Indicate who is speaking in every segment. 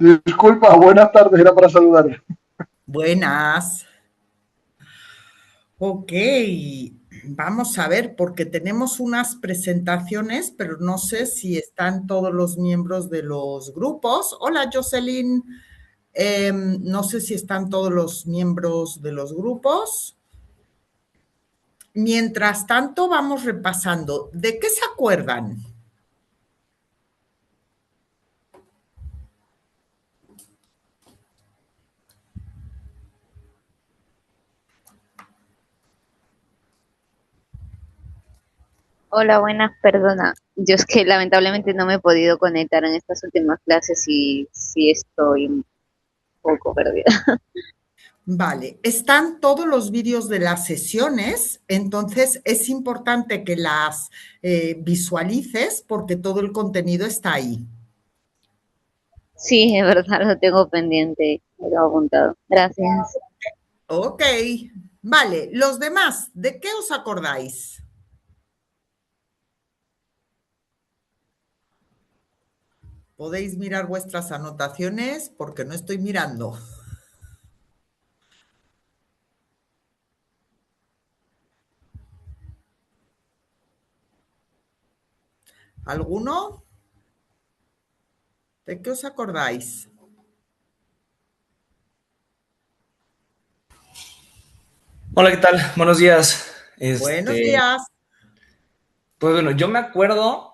Speaker 1: Disculpa, buenas tardes, era para saludar.
Speaker 2: Buenas. Ok, vamos a ver, porque tenemos unas presentaciones, pero no sé si están todos los miembros de los grupos. Hola, Jocelyn. No sé si están todos los miembros de los grupos. Mientras tanto, vamos repasando. ¿De qué se acuerdan?
Speaker 3: Hola, buenas, perdona. Yo es que lamentablemente no me he podido conectar en estas últimas clases y sí estoy un poco perdida.
Speaker 2: Vale, están todos los vídeos de las sesiones, entonces es importante que las visualices porque todo el contenido está ahí.
Speaker 3: Sí, es verdad, lo tengo pendiente, lo tengo apuntado. Gracias.
Speaker 2: Ok, vale, los demás, ¿de qué os acordáis? Podéis mirar vuestras anotaciones porque no estoy mirando. ¿Alguno? ¿De qué os acordáis?
Speaker 4: Hola, ¿qué tal? Buenos días.
Speaker 2: Buenos días.
Speaker 4: Pues bueno, yo me acuerdo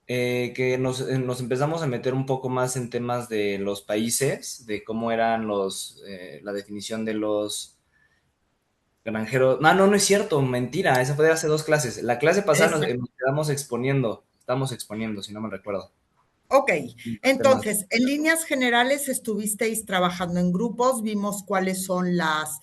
Speaker 4: que nos empezamos a meter un poco más en temas de los países, de cómo eran la definición de los granjeros. No, no, no es cierto, mentira, esa fue de hace dos clases. La clase pasada
Speaker 2: Esa.
Speaker 4: nos quedamos exponiendo, estamos exponiendo, si no me recuerdo.
Speaker 2: Ok,
Speaker 4: Temas.
Speaker 2: entonces, en líneas generales estuvisteis trabajando en grupos, vimos cuáles son las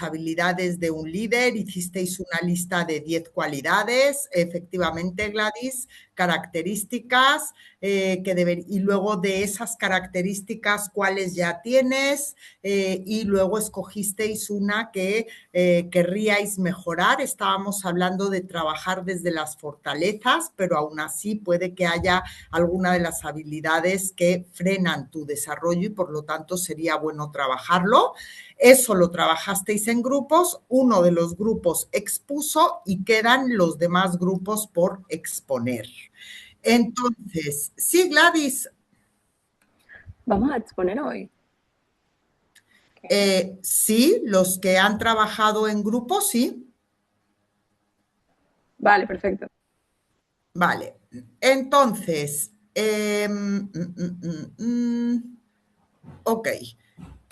Speaker 2: habilidades de un líder, hicisteis una lista de 10 cualidades, efectivamente, Gladys, características, y luego de esas características, cuáles ya tienes, y luego escogisteis una que querríais mejorar. Estábamos hablando de trabajar desde las fortalezas, pero aún así puede que haya alguna de las habilidades que frenan tu desarrollo y por lo tanto sería bueno trabajarlo. Eso lo trabajasteis en grupos, uno de los grupos expuso y quedan los demás grupos por exponer. Entonces, sí, Gladys.
Speaker 5: Vamos a exponer hoy.
Speaker 2: Sí, los que han trabajado en grupos, sí.
Speaker 5: Vale, perfecto.
Speaker 2: Vale, entonces, ok.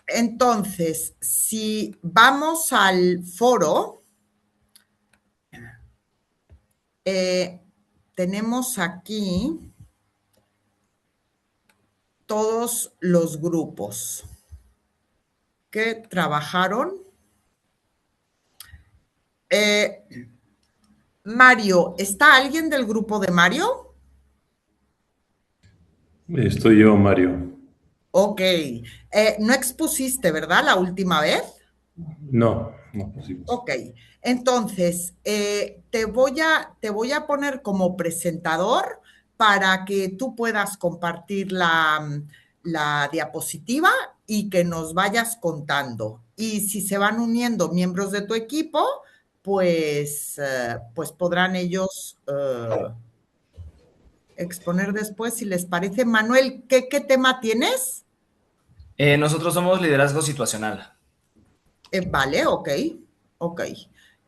Speaker 2: Entonces, si vamos al foro, tenemos aquí todos los grupos que trabajaron. Mario, ¿está alguien del grupo de Mario?
Speaker 6: Estoy yo, Mario.
Speaker 2: Ok. No expusiste, ¿verdad? La última vez.
Speaker 6: No, no pusimos.
Speaker 2: Ok, entonces te voy a poner como presentador para que tú puedas compartir la diapositiva y que nos vayas contando. Y si se van uniendo miembros de tu equipo, pues podrán ellos exponer después si les parece. Manuel, ¿qué tema tienes?
Speaker 4: Nosotros somos liderazgo situacional.
Speaker 2: Vale, ok, ok.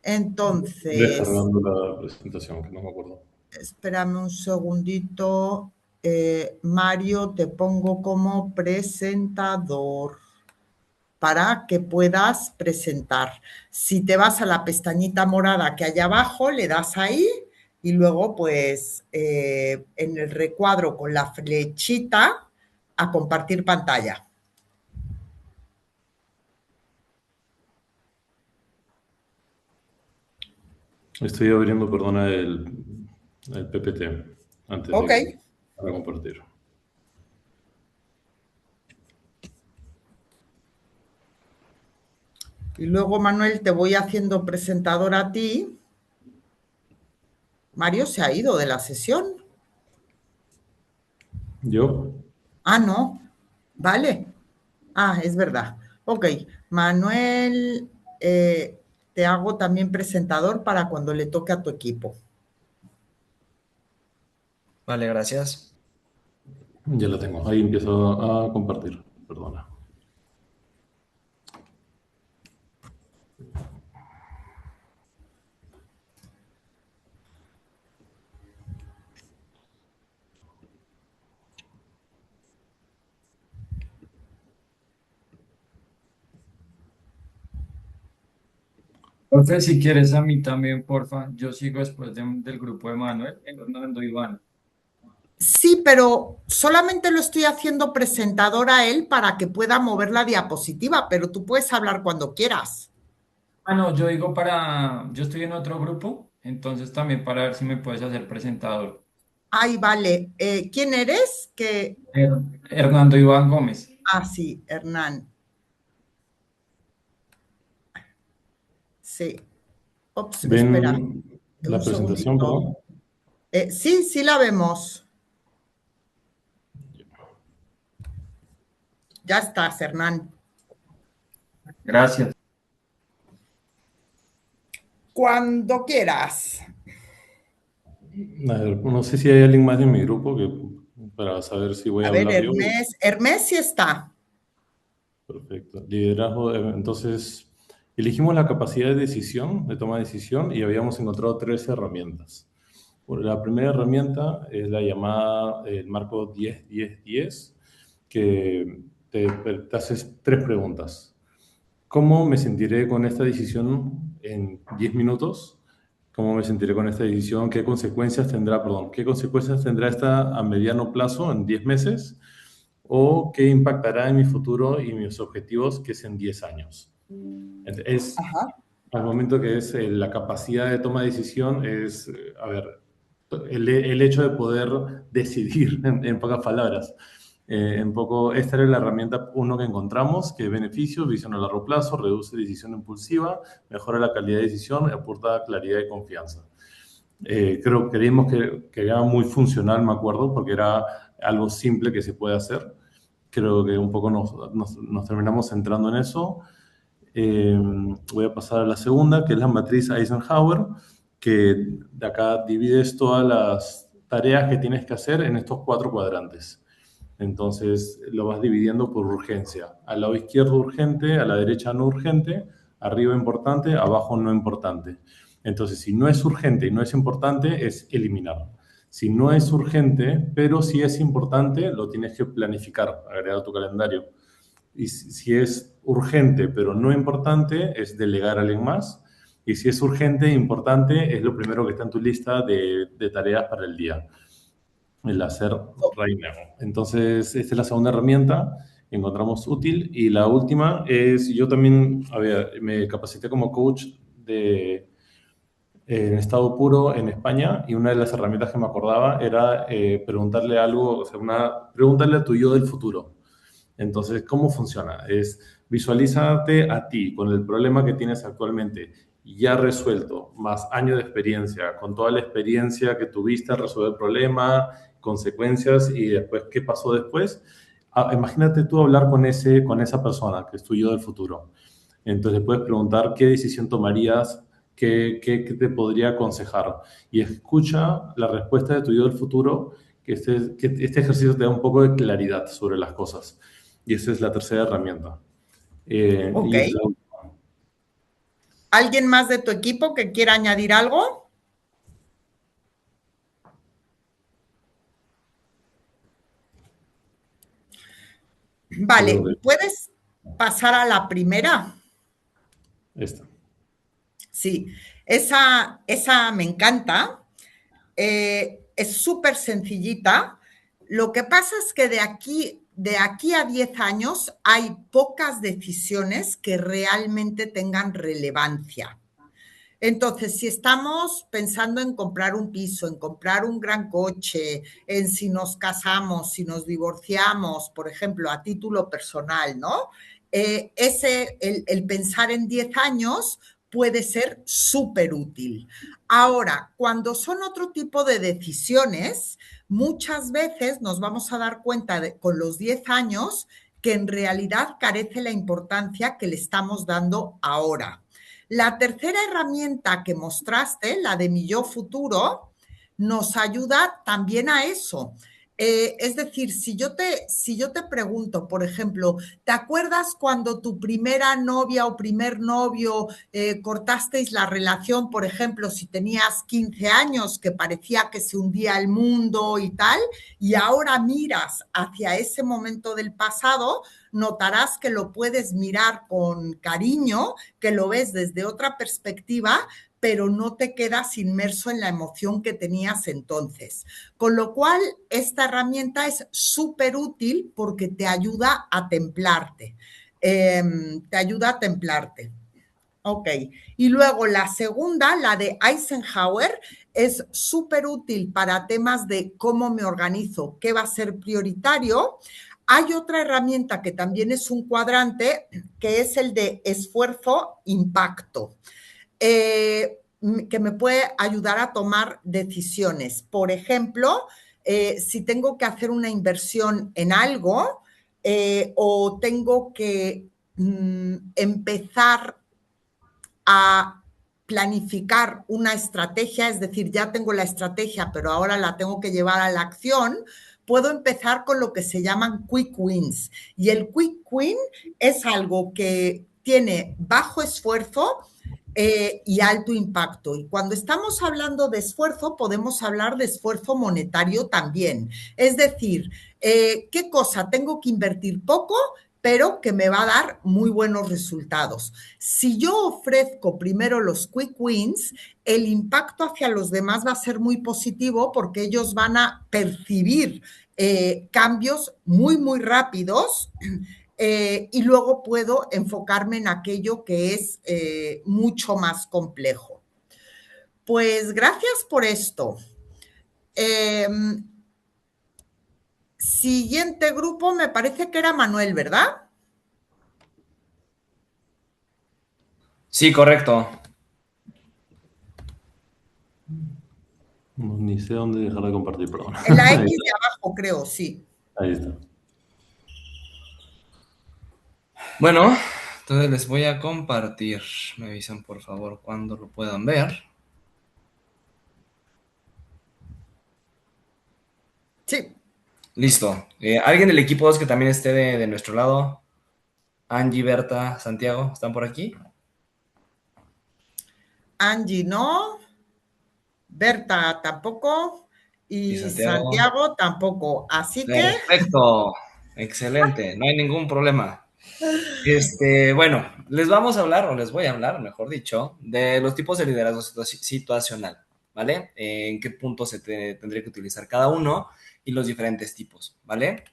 Speaker 2: Entonces,
Speaker 6: Descargando la presentación, que no me acuerdo.
Speaker 2: espérame un segundito. Mario, te pongo como presentador para que puedas presentar. Si te vas a la pestañita morada que hay abajo, le das ahí y luego pues en el recuadro con la flechita a compartir pantalla.
Speaker 6: Estoy abriendo, perdona, el PPT antes
Speaker 2: Ok.
Speaker 6: para compartir.
Speaker 2: Y luego, Manuel, te voy haciendo presentador a ti. Mario se ha ido de la sesión.
Speaker 6: ¿Yo?
Speaker 2: Ah, no. Vale. Ah, es verdad. Ok. Manuel, te hago también presentador para cuando le toque a tu equipo.
Speaker 4: Vale, gracias.
Speaker 6: Ya lo tengo. Ahí empiezo a compartir. Perdona.
Speaker 7: Profe, si quieres a mí también, porfa. Yo sigo después del grupo de Manuel, Hernando Iván.
Speaker 2: Sí, pero solamente lo estoy haciendo presentador a él para que pueda mover la diapositiva, pero tú puedes hablar cuando quieras.
Speaker 7: Ah, no, yo digo yo estoy en otro grupo, entonces también para ver si me puedes hacer presentador.
Speaker 2: Ay, vale. ¿Quién eres? Que...
Speaker 7: Hernando Iván Gómez.
Speaker 2: Ah, sí, Hernán. Sí. Ops, espera,
Speaker 6: ¿Ven la
Speaker 2: un
Speaker 6: presentación,
Speaker 2: segundito.
Speaker 6: perdón?
Speaker 2: Sí, sí la vemos. Ya estás, Hernán.
Speaker 7: Gracias.
Speaker 2: Cuando quieras.
Speaker 6: A ver, no sé si hay alguien más de mi grupo para saber si voy a
Speaker 2: A ver,
Speaker 6: hablar yo.
Speaker 2: Hermes sí está.
Speaker 6: Perfecto. Liderazgo. Entonces, elegimos la capacidad de decisión, de toma de decisión, y habíamos encontrado 3 herramientas. Bueno, la primera herramienta es la llamada el marco 10-10-10, que te haces 3 preguntas. ¿Cómo me sentiré con esta decisión en 10 minutos? ¿Cómo me sentiré con esta decisión? ¿Qué consecuencias tendrá, perdón, qué consecuencias tendrá esta a mediano plazo, en 10 meses? ¿O qué impactará en mi futuro y mis objetivos, que es en 10 años? Es,
Speaker 2: Ajá.
Speaker 6: al momento que es la capacidad de toma de decisión, es, a ver, el hecho de poder decidir, en pocas palabras. Esta era la herramienta 1 que encontramos, que beneficios, visión a largo plazo, reduce decisión impulsiva, mejora la calidad de decisión, aporta claridad y confianza. Creímos que era muy funcional, me acuerdo, porque era algo simple que se puede hacer. Creo que un poco nos terminamos centrando en eso. Voy a pasar a la segunda, que es la matriz Eisenhower, que de acá divides todas las tareas que tienes que hacer en estos 4 cuadrantes. Entonces lo vas dividiendo por urgencia. Al lado izquierdo urgente, a la derecha no urgente, arriba importante, abajo no importante. Entonces, si no es urgente y no es importante, es eliminar. Si no es urgente, pero si es importante, lo tienes que planificar, agregar a tu calendario. Y si es urgente pero no importante, es delegar a alguien más. Y si es urgente e importante, es lo primero que está en tu lista de tareas para el día, el hacer right now. Entonces, esta es la segunda herramienta que encontramos útil. Y la última es, yo también me capacité como coach en estado puro en España, y una de las herramientas que me acordaba era preguntarle algo, o sea, preguntarle a tu yo del futuro. Entonces, ¿cómo funciona? Es visualízate a ti con el problema que tienes actualmente ya resuelto, más años de experiencia, con toda la experiencia que tuviste al resolver el problema, consecuencias y después qué pasó después. Imagínate tú hablar con esa persona que es tu yo del futuro. Entonces, puedes preguntar qué decisión tomarías, qué te podría aconsejar. Y escucha la respuesta de tu yo del futuro, que este ejercicio te da un poco de claridad sobre las cosas. Y esa es la tercera herramienta.
Speaker 2: Ok.
Speaker 6: Y es
Speaker 2: ¿Alguien más de tu equipo que quiera añadir algo? Vale, ¿puedes pasar a la primera?
Speaker 6: esta.
Speaker 2: Sí, esa me encanta. Es súper sencillita. Lo que pasa es que de aquí a 10 años hay pocas decisiones que realmente tengan relevancia. Entonces, si estamos pensando en comprar un piso, en comprar un gran coche, en si nos casamos, si nos divorciamos, por ejemplo, a título personal, ¿no? El pensar en 10 años puede ser súper útil. Ahora, cuando son otro tipo de decisiones, muchas veces nos vamos a dar cuenta con los 10 años que en realidad carece la importancia que le estamos dando ahora. La tercera herramienta que mostraste, la de mi yo futuro, nos ayuda también a eso. Es decir, si yo te pregunto, por ejemplo, ¿te acuerdas cuando tu primera novia o primer novio cortasteis la relación, por ejemplo, si tenías 15 años, que parecía que se hundía el mundo y tal, y ahora miras hacia ese momento del pasado, notarás que lo puedes mirar con cariño, que lo ves desde otra perspectiva, pero no te quedas inmerso en la emoción que tenías entonces. Con lo cual, esta herramienta es súper útil porque te ayuda a templarte. Te ayuda a templarte. Ok. Y luego la segunda, la de Eisenhower, es súper útil para temas de cómo me organizo, qué va a ser prioritario. Hay otra herramienta que también es un cuadrante, que es el de esfuerzo-impacto. Que me puede ayudar a tomar decisiones. Por ejemplo, si tengo que hacer una inversión en algo o tengo que empezar a planificar una estrategia, es decir, ya tengo la estrategia, pero ahora la tengo que llevar a la acción, puedo empezar con lo que se llaman quick wins. Y el quick win es algo que tiene bajo esfuerzo y alto impacto. Y cuando estamos hablando de esfuerzo, podemos hablar de esfuerzo monetario también. Es decir, ¿qué cosa? Tengo que invertir poco, pero que me va a dar muy buenos resultados. Si yo ofrezco primero los quick wins, el impacto hacia los demás va a ser muy positivo porque ellos van a percibir cambios muy, muy rápidos y luego puedo enfocarme en aquello que es mucho más complejo. Pues gracias por esto. Siguiente grupo, me parece que era Manuel, ¿verdad?
Speaker 4: Sí, correcto.
Speaker 6: No, ni sé dónde dejar de compartir, perdón.
Speaker 2: En la X de abajo, creo, sí.
Speaker 6: Ahí está.
Speaker 4: Bueno, entonces les voy a compartir. Me avisan por favor cuando lo puedan ver.
Speaker 2: Sí.
Speaker 4: Listo. ¿Alguien del equipo 2 que también esté de nuestro lado? Angie, Berta, Santiago, ¿están por aquí?
Speaker 2: Angie no. Berta tampoco. Y
Speaker 4: Santiago?
Speaker 2: Santiago tampoco. Así que...
Speaker 4: Perfecto. Excelente. No hay ningún problema. Bueno, les vamos a hablar, o les voy a hablar, mejor dicho, de los tipos de liderazgo situacional, ¿vale? En qué punto se tendría que utilizar cada uno y los diferentes tipos, ¿vale?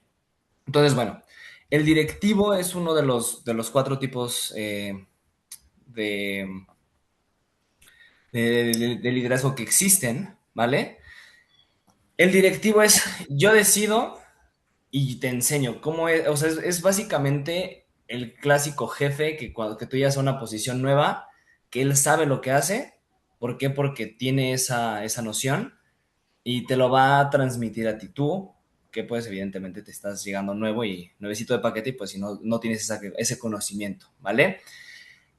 Speaker 4: Entonces, bueno, el directivo es uno de los 4 tipos de liderazgo que existen, ¿vale? El directivo es yo decido y te enseño cómo es, o sea, es básicamente el clásico jefe que cuando que tú llegas a una posición nueva, que él sabe lo que hace. ¿Por qué? Porque tiene esa noción y te lo va a transmitir a ti tú, que pues evidentemente te estás llegando nuevo y nuevecito de paquete y pues si no tienes ese conocimiento, ¿vale?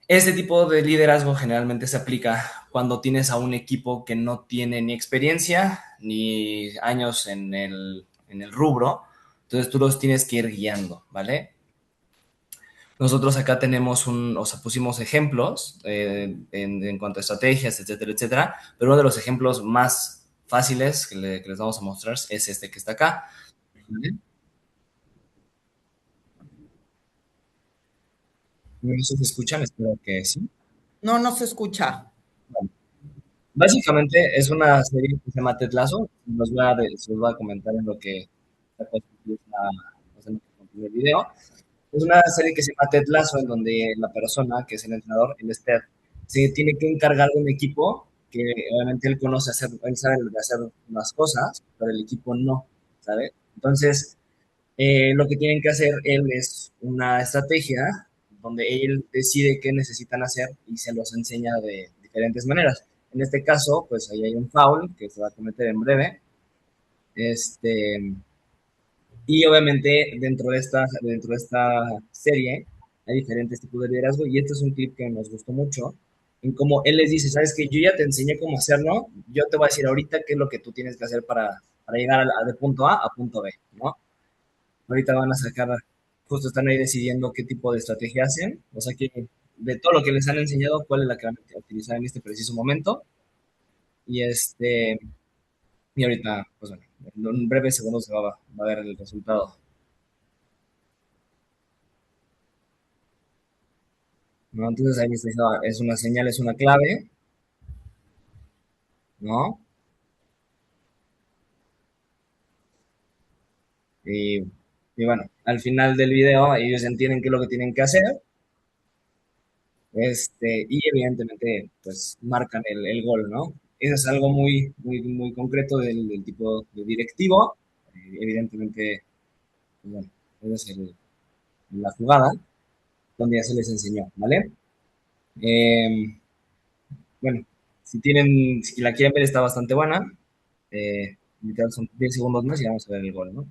Speaker 4: Este tipo de liderazgo generalmente se aplica cuando tienes a un equipo que no tiene ni experiencia ni años en el rubro, entonces tú los tienes que ir guiando, ¿vale? Nosotros acá tenemos pusimos ejemplos en cuanto a estrategias, etcétera, etcétera, pero uno de los ejemplos más fáciles que les vamos a mostrar es este que está acá, ¿vale? No sé si se escuchan, espero que sí.
Speaker 2: No, no se escucha.
Speaker 4: Vale. Básicamente es una serie que se llama Ted Lasso. Se los voy a comentar en lo que el video. Es una serie que se llama Ted Lasso, en donde la persona que es el entrenador, el Ted, se tiene que encargar de un equipo que obviamente él conoce hacer, él sabe de hacer unas cosas, pero el equipo no, ¿sabe? Entonces, lo que tienen que hacer él es una estrategia donde él decide qué necesitan hacer y se los enseña de diferentes maneras. En este caso, pues ahí hay un foul que se va a cometer en breve. Y obviamente dentro de esta serie hay diferentes tipos de liderazgo y este es un clip que nos gustó mucho en cómo él les dice, sabes que yo ya te enseñé cómo hacerlo, yo te voy a decir ahorita qué es lo que tú tienes que hacer para llegar de punto A punto B, ¿no? Ahorita van a sacar, justo están ahí decidiendo qué tipo de estrategia hacen, o sea que de todo lo que les han enseñado, cuál es la que van a utilizar en este preciso momento. Y y ahorita, pues bueno, en un breve segundo va a ver el resultado. ¿No? Entonces ahí me está diciendo, es una señal, es una clave, ¿no? Y, y bueno, al final del video ellos entienden qué es lo que tienen que hacer, y evidentemente pues marcan el gol, ¿no? Eso es algo muy concreto del tipo de directivo, evidentemente, pues bueno, esa es la jugada donde ya se les enseñó, ¿vale? Eh, bueno, si la quieren ver está bastante buena, literal son 10 segundos más y vamos a ver el gol, ¿no?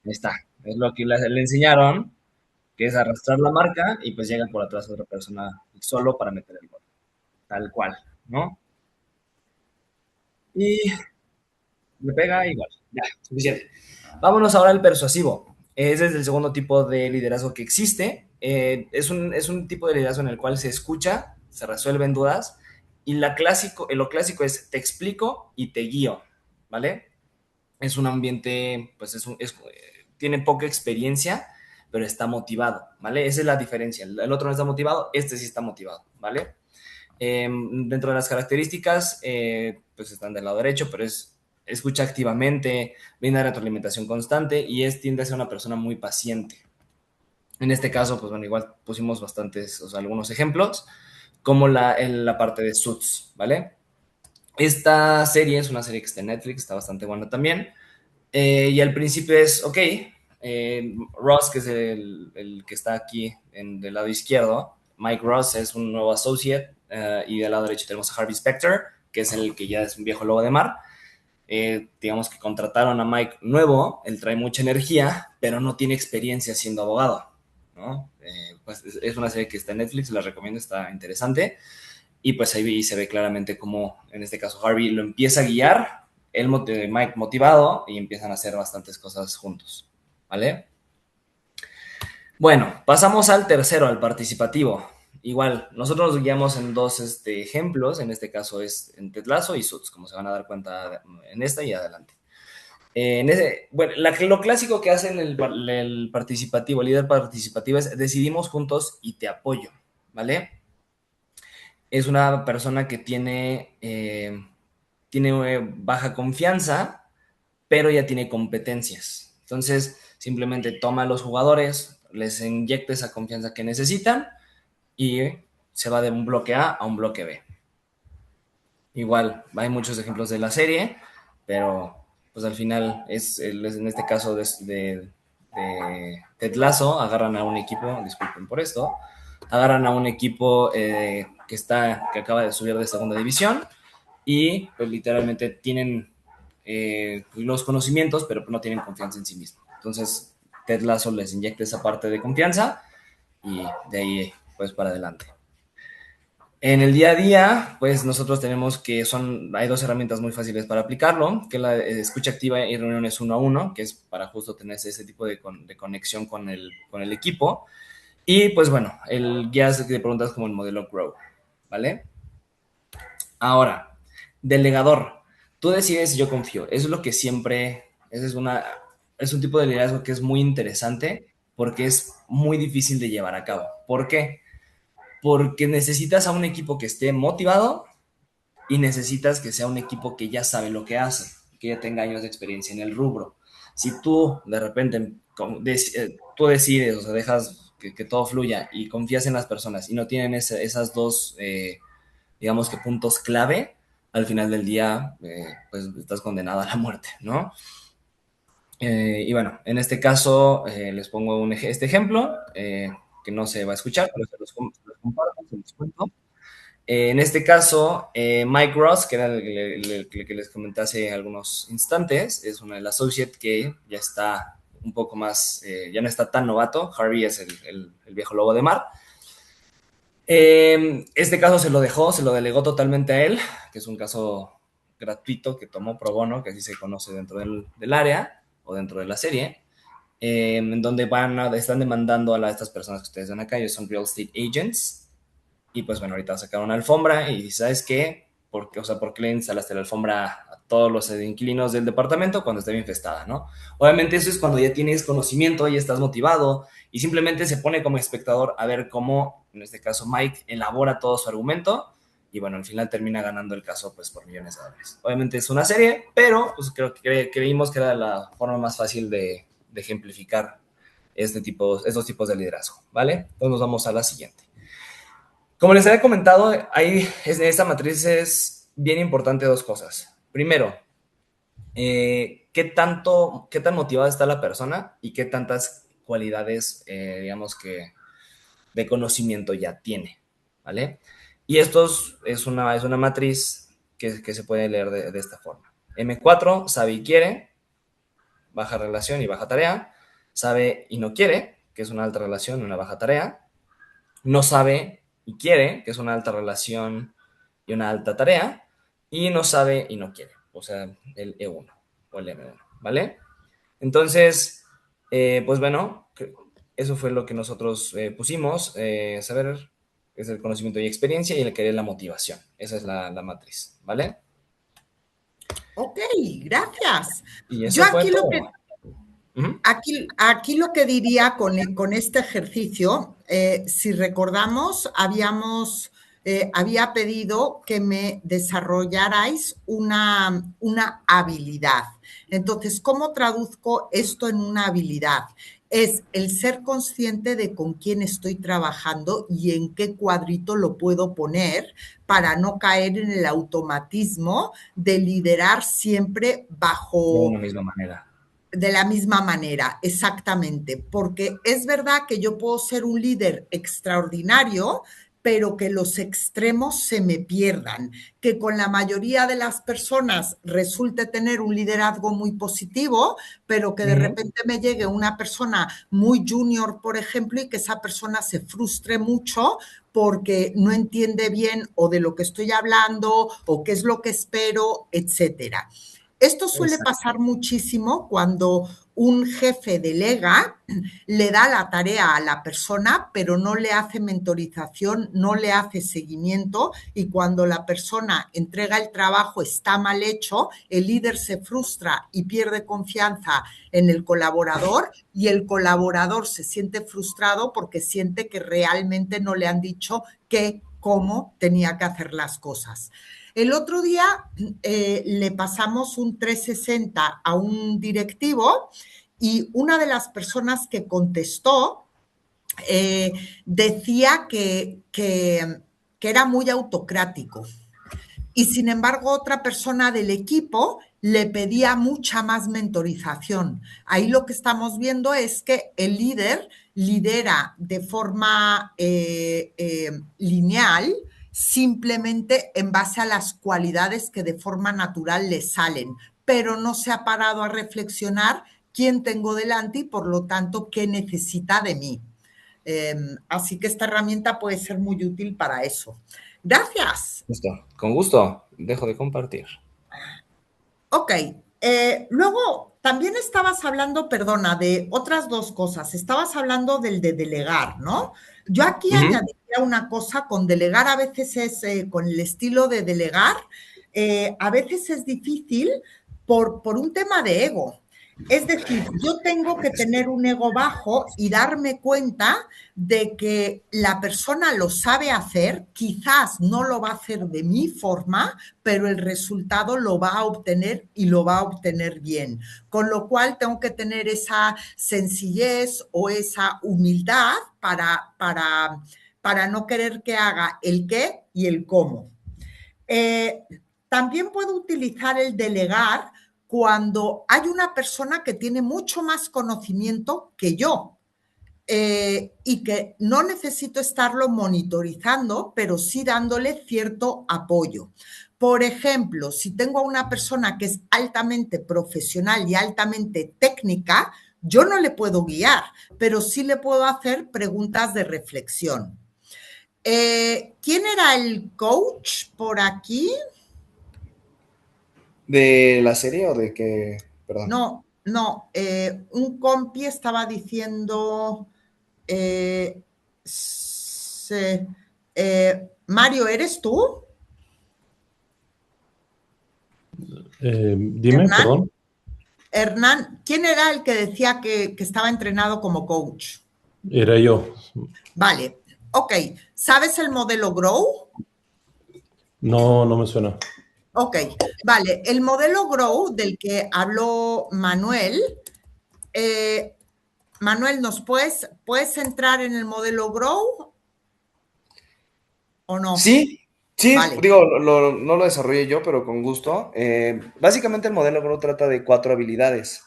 Speaker 4: Ahí está. Es lo que le enseñaron, que es arrastrar la marca y pues llega por atrás otra persona solo para meter el gol. Tal cual, ¿no? Y le pega igual. Ya, suficiente. Vámonos ahora al persuasivo. Ese es el segundo tipo de liderazgo que existe. Es un tipo de liderazgo en el cual se escucha, se resuelven dudas y lo clásico es te explico y te guío, ¿vale? Es un ambiente, pues tiene poca experiencia, pero está motivado, ¿vale? Esa es la diferencia. El otro no está motivado, este sí está motivado, ¿vale? Dentro de las características, pues están del lado derecho, pero escucha activamente, brinda retroalimentación constante y tiende a ser una persona muy paciente. En este caso, pues bueno, igual pusimos bastantes, o sea, algunos ejemplos, como en la parte de Suits, ¿vale? Esta serie es una serie que está en Netflix, está bastante buena también. Y al principio es, ok, Ross, que es el que está aquí del lado izquierdo, Mike Ross es un nuevo associate, y del lado derecho tenemos a Harvey Specter, que es el que ya es un viejo lobo de mar. Digamos que contrataron a Mike nuevo, él trae mucha energía, pero no tiene experiencia siendo abogado, ¿no? Pues es una serie que está en Netflix, la recomiendo, está interesante. Y pues ahí se ve claramente cómo, en este caso, Harvey lo empieza a guiar, Mike motivado, y empiezan a hacer bastantes cosas juntos, ¿vale? Bueno, pasamos al tercero, al participativo. Igual, nosotros nos guiamos en dos ejemplos, en este caso es en Ted Lasso y Suits, como se van a dar cuenta en esta y adelante. Bueno, lo clásico que hacen el participativo, el líder participativo es decidimos juntos y te apoyo, ¿vale? Es una persona que tiene baja confianza, pero ya tiene competencias. Entonces, simplemente toma a los jugadores, les inyecta esa confianza que necesitan y se va de un bloque A un bloque B. Igual, hay muchos ejemplos de la serie, pero pues al final en este caso de Ted Lasso, agarran a un equipo, disculpen por esto, agarran a un equipo que acaba de subir de segunda división y pues literalmente tienen los conocimientos, pero no tienen confianza en sí mismos. Entonces, Ted Lasso les inyecta esa parte de confianza y de ahí pues para adelante. En el día a día, pues nosotros tenemos hay dos herramientas muy fáciles para aplicarlo, que es la escucha activa y reuniones 1 a 1, que es para justo tener ese tipo de conexión con el equipo. Y pues bueno, el guías de preguntas como el modelo Grow, ¿vale? Ahora, delegador. Tú decides y yo confío. Eso es lo que siempre, es un tipo de liderazgo que es muy interesante porque es muy difícil de llevar a cabo. ¿Por qué? Porque necesitas a un equipo que esté motivado y necesitas que sea un equipo que ya sabe lo que hace, que ya tenga años de experiencia en el rubro. Si tú de repente tú decides, o sea, dejas que todo fluya y confías en las personas y no tienen esas dos, digamos que puntos clave, al final del día, pues estás condenado a la muerte, ¿no? Y bueno, en este caso les pongo este ejemplo. que no se va a escuchar, pero se los comparto, se los cuento. En este caso, Mike Ross, que era el que les comenté hace algunos instantes, es una de las associate que ya está un poco más, ya no está tan novato. Harvey es el viejo lobo de mar. Este caso se lo delegó totalmente a él, que es un caso gratuito que tomó pro bono, que así se conoce dentro del área o dentro de la serie, en donde están demandando a estas personas que ustedes ven acá. Ellos son real estate agents. Y pues bueno, ahorita sacaron una alfombra y ¿sabes qué? ¿Por qué le instalaste la alfombra a todos los inquilinos del departamento cuando está bien infestada, ¿no? Obviamente eso es cuando ya tienes conocimiento y estás motivado y simplemente se pone como espectador a ver cómo, en este caso, Mike elabora todo su argumento y bueno, al final termina ganando el caso pues por millones de dólares. Obviamente es una serie, pero pues creo que creímos que era la forma más fácil de ejemplificar estos tipos de liderazgo, ¿vale? Entonces nos vamos a la siguiente. Como les había comentado, en esta matriz es bien importante dos cosas. Primero, qué tan motivada está la persona y qué tantas cualidades, digamos que, de conocimiento ya tiene, ¿vale? Y esto es una matriz que se puede leer de esta forma. M4, sabe y quiere, baja relación y baja tarea. Sabe y no quiere, que es una alta relación y una baja tarea. No sabe y quiere, que es una alta relación y una alta tarea, y no sabe y no quiere, o sea, el E1 o el M1, ¿vale? Entonces, pues bueno, eso fue lo que nosotros pusimos. Saber es el conocimiento y experiencia y el querer la motivación. Esa es la matriz, ¿vale?
Speaker 2: Ok, gracias.
Speaker 4: Y eso
Speaker 2: Yo
Speaker 4: fue
Speaker 2: aquí
Speaker 4: todo.
Speaker 2: lo que Aquí lo que diría con este ejercicio, si recordamos, había pedido que me desarrollarais una habilidad. Entonces, ¿cómo traduzco esto en una habilidad? Es el ser consciente de con quién estoy trabajando y en qué cuadrito lo puedo poner para no caer en el automatismo de liderar siempre
Speaker 4: De una misma manera.
Speaker 2: de la misma manera, exactamente, porque es verdad que yo puedo ser un líder extraordinario, pero que los extremos se me pierdan, que con la mayoría de las personas resulte tener un liderazgo muy positivo, pero que de repente me llegue una persona muy junior, por ejemplo, y que esa persona se frustre mucho porque no entiende bien o de lo que estoy hablando o qué es lo que espero, etcétera. Esto suele pasar muchísimo cuando un jefe delega, le da la tarea a la persona, pero no le hace mentorización, no le hace seguimiento y cuando la persona entrega el trabajo está mal hecho, el líder se frustra y pierde confianza en el colaborador y el colaborador se siente frustrado porque siente que realmente no le han dicho cómo tenía que hacer las cosas. El otro día le pasamos un 360 a un directivo y una de las personas que contestó decía que era muy autocrático. Y sin embargo, otra persona del equipo le pedía mucha más mentorización. Ahí lo que estamos viendo es que el líder lidera de forma lineal, simplemente en base a las cualidades que de forma natural le salen, pero no se ha parado a reflexionar quién tengo delante y por lo tanto qué necesita de mí. Así que esta herramienta puede ser muy útil para eso. Gracias.
Speaker 4: Con gusto. Dejo de compartir.
Speaker 2: Ok. Luego, también estabas hablando, perdona, de otras dos cosas. Estabas hablando del de delegar, ¿no? Yo aquí añadiría una cosa, con delegar a veces es, con el estilo de delegar, a veces es difícil por un tema de ego. Es decir, yo tengo que tener un ego bajo y darme cuenta de que la persona lo sabe hacer, quizás no lo va a hacer de mi forma, pero el resultado lo va a obtener y lo va a obtener bien. Con lo cual tengo que tener esa sencillez o esa humildad para no querer que haga el qué y el cómo. También puedo utilizar el delegar cuando hay una persona que tiene mucho más conocimiento que yo. y que no necesito estarlo monitorizando, pero sí dándole cierto apoyo. Por ejemplo, si tengo a una persona que es altamente profesional y altamente técnica, yo no le puedo guiar, pero sí le puedo hacer preguntas de reflexión. ¿Quién era el coach por aquí?
Speaker 4: ¿De la serie o de qué? Perdón.
Speaker 2: No, un compi estaba diciendo, Mario, ¿eres tú?
Speaker 6: Dime,
Speaker 2: Hernán,
Speaker 6: perdón.
Speaker 2: Hernán, ¿quién era el que decía que estaba entrenado como coach?
Speaker 6: Era yo.
Speaker 2: Vale, ok. ¿Sabes el modelo Grow?
Speaker 6: No, no me suena.
Speaker 2: Ok, vale. El modelo Grow del que habló Manuel, Manuel, ¿puedes entrar en el modelo Grow o no?
Speaker 4: Sí, sí,
Speaker 2: Vale.
Speaker 4: digo, no lo desarrollé yo, pero con gusto. Básicamente el modelo GROW trata de 4 habilidades,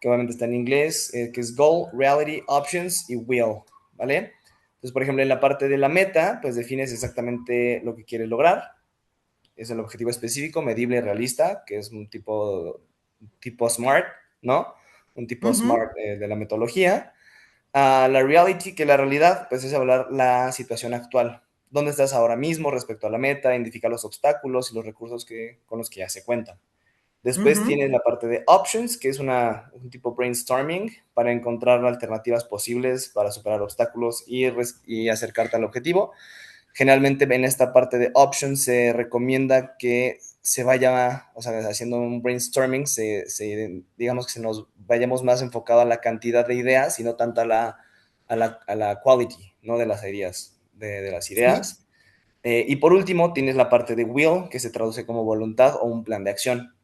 Speaker 4: que obviamente está en inglés, que es Goal, Reality, Options y Will, ¿vale? Entonces, por ejemplo, en la parte de la meta, pues defines exactamente lo que quieres lograr. Es el objetivo específico, medible y realista, que es un tipo SMART, ¿no? Un tipo
Speaker 2: Ujú.
Speaker 4: SMART de la metodología. La reality, que la realidad, pues es hablar la situación actual. ¿Dónde estás ahora mismo respecto a la meta? Identificar los obstáculos y los recursos con los que ya se cuentan. Después
Speaker 2: Ujú.
Speaker 4: tienes la parte de options, que es un tipo brainstorming para encontrar alternativas posibles para superar obstáculos y acercarte al objetivo. Generalmente en esta parte de options se recomienda que se vaya, o sea, haciendo un brainstorming, digamos que nos vayamos más enfocado a la cantidad de ideas y no tanto a la quality, ¿no? De las ideas, de las
Speaker 2: Sí.
Speaker 4: ideas. Y por último, tienes la parte de will, que se traduce como voluntad o un plan de acción.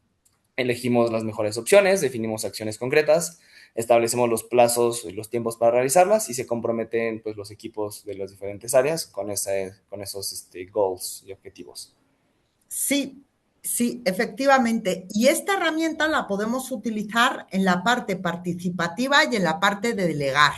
Speaker 4: Elegimos las mejores opciones, definimos acciones concretas, establecemos los plazos y los tiempos para realizarlas y se comprometen pues, los equipos de las diferentes áreas con esos goals y objetivos.
Speaker 2: Sí, sí, efectivamente. Y esta herramienta la podemos utilizar en la parte participativa y en la parte de delegar.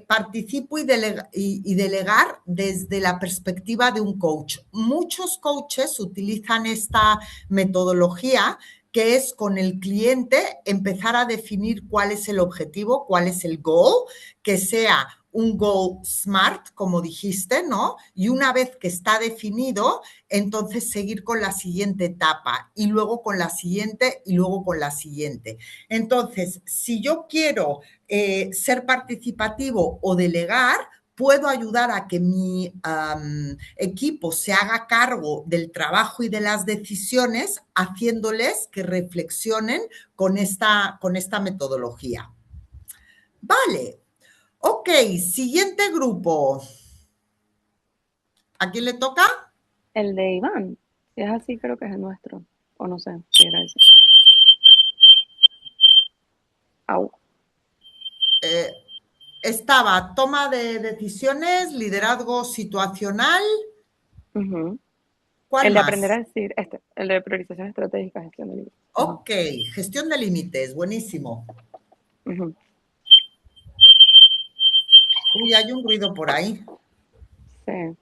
Speaker 2: Participo y delegar desde la perspectiva de un coach. Muchos coaches utilizan esta metodología que es con el cliente empezar a definir cuál es el objetivo, cuál es el goal, que sea un goal SMART, como dijiste, ¿no? Y una vez que está definido, entonces seguir con la siguiente etapa y luego con la siguiente y luego con la siguiente. Entonces, si yo quiero ser participativo o delegar, puedo ayudar a que mi equipo se haga cargo del trabajo y de las decisiones, haciéndoles que reflexionen con esta metodología. Vale, ok, siguiente grupo. ¿A quién le toca?
Speaker 5: El de Iván, si es así, creo que es el nuestro. O no sé si era ese. Au.
Speaker 2: Eh, Estaba toma de decisiones, liderazgo situacional.
Speaker 5: Ujú.
Speaker 2: ¿Cuál
Speaker 5: El de aprender
Speaker 2: más?
Speaker 5: a decir, el de priorización estratégica, gestión de libros. Ujú.
Speaker 2: Ok, gestión de límites, buenísimo.
Speaker 5: Ujú.
Speaker 2: Uy, hay un ruido por ahí.
Speaker 5: Sí.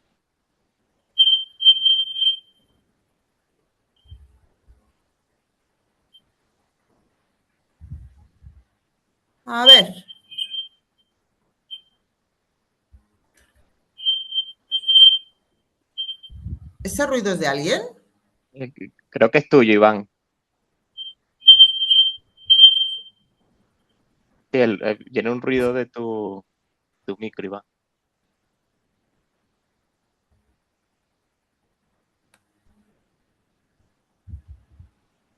Speaker 2: A ver, ¿ese ruido es de alguien?
Speaker 8: Creo que es tuyo, Iván. Sí, viene un ruido de tu micro, Iván.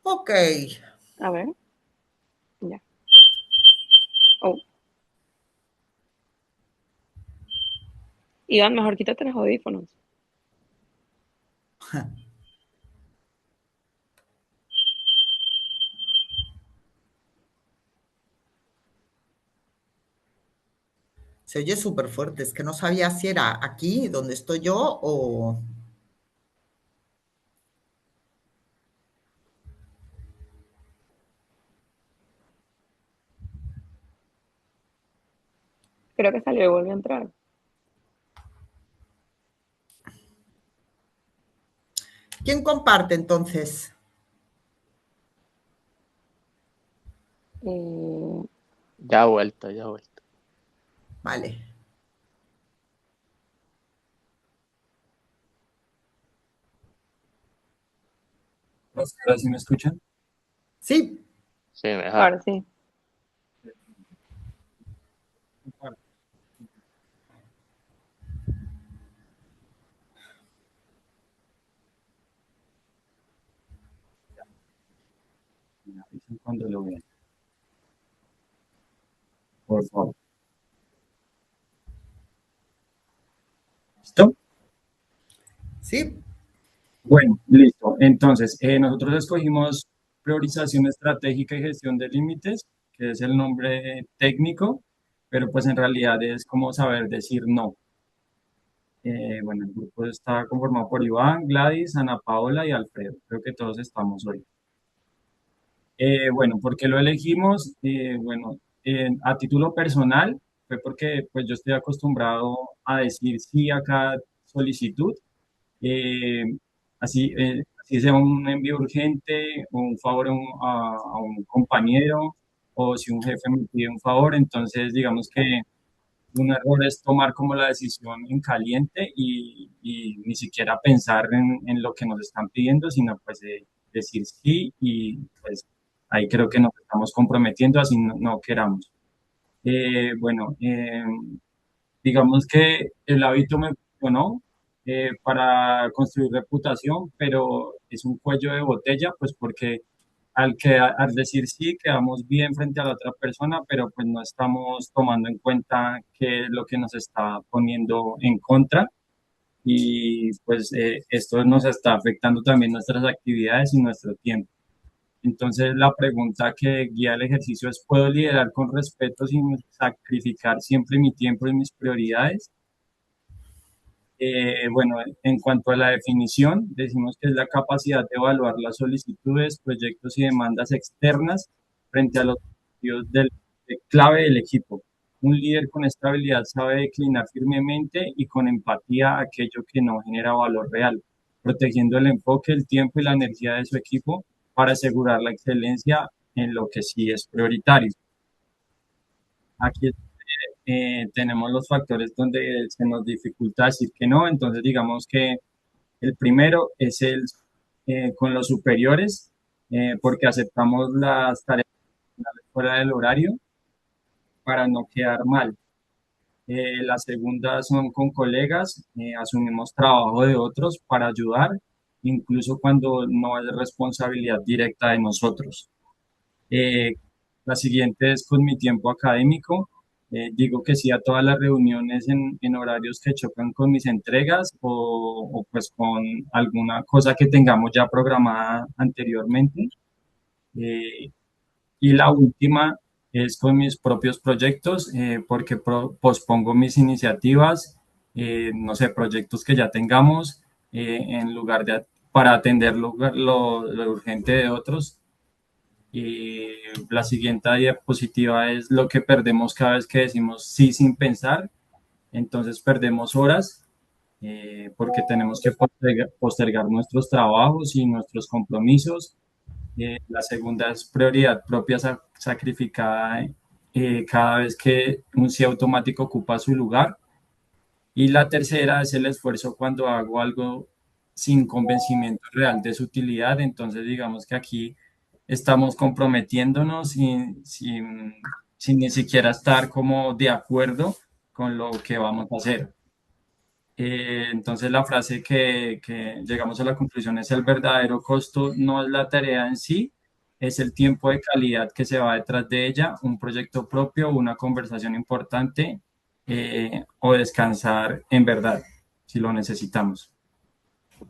Speaker 2: Ok.
Speaker 5: A ver, ya. Oh. Iván, mejor quítate los audífonos.
Speaker 2: Se oye súper fuerte, es que no sabía si era aquí donde estoy yo o...
Speaker 5: Creo que salió y volvió a entrar.
Speaker 2: ¿Quién comparte entonces?
Speaker 8: Ya ha vuelto, ya ha vuelto.
Speaker 2: Vale.
Speaker 7: ¿Ahora sí me escuchan?
Speaker 2: Sí,
Speaker 8: Sí, mejor.
Speaker 5: Ahora sí.
Speaker 7: Me avisan cuando lo vean, por favor. ¿Listo?
Speaker 2: sí.
Speaker 7: Bueno, listo. Entonces, nosotros escogimos priorización estratégica y gestión de límites, que es el nombre técnico, pero pues en realidad es como saber decir no. Bueno, el grupo está conformado por Iván, Gladys, Ana Paola y Alfredo. Creo que todos estamos hoy. Bueno, ¿por qué lo elegimos? Bueno, a título personal fue porque pues yo estoy acostumbrado a decir sí a cada solicitud. Eh, así sea un envío urgente o un favor a un compañero o si un jefe me pide un favor, entonces digamos que un error es tomar como la decisión en caliente y ni siquiera pensar en lo que nos están pidiendo, sino pues decir sí y pues ahí creo que nos estamos comprometiendo así no queramos. Bueno, digamos que el hábito me funcionó para construir reputación, pero es un cuello de botella, pues porque al decir sí quedamos bien frente a la otra persona, pero pues no estamos tomando en cuenta qué es lo que nos está poniendo en contra y pues esto nos está afectando también nuestras actividades y nuestro tiempo. Entonces la pregunta que guía el ejercicio es, ¿puedo liderar con respeto sin sacrificar siempre mi tiempo y mis prioridades? Bueno, en cuanto a la definición, decimos que es la capacidad de evaluar las solicitudes, proyectos y demandas externas frente a los objetivos de clave del equipo. Un líder con estabilidad sabe declinar firmemente y con empatía aquello que no genera valor real, protegiendo el enfoque, el tiempo y la energía de su equipo para asegurar la excelencia en lo que sí es prioritario. Aquí tenemos los factores donde se nos dificulta decir que no, entonces digamos que el primero es con los superiores, porque aceptamos las tareas fuera del horario para no quedar mal. La segunda son con colegas, asumimos trabajo de otros para ayudar, incluso cuando no es responsabilidad directa de nosotros. Eh, la siguiente es con mi tiempo académico. Digo que sí a todas las reuniones en horarios que chocan con mis entregas o pues con alguna cosa que tengamos ya programada anteriormente. Eh, y la última es con mis propios proyectos, porque pospongo mis iniciativas, no sé, proyectos que ya tengamos, en lugar de para atender lo urgente de otros. Y la siguiente diapositiva es lo que perdemos cada vez que decimos sí sin pensar. Entonces perdemos horas porque tenemos que postergar nuestros trabajos y nuestros compromisos. La segunda es prioridad propia sacrificada cada vez que un sí automático ocupa su lugar. Y la tercera es el esfuerzo cuando hago algo sin convencimiento real de su utilidad. Entonces, digamos que aquí estamos comprometiéndonos sin ni siquiera estar como de acuerdo con lo que vamos a hacer. Entonces, la frase que llegamos a la conclusión es el verdadero costo no es la tarea en sí, es el tiempo de calidad que se va detrás de ella, un proyecto propio, una conversación importante o descansar en verdad, si lo necesitamos.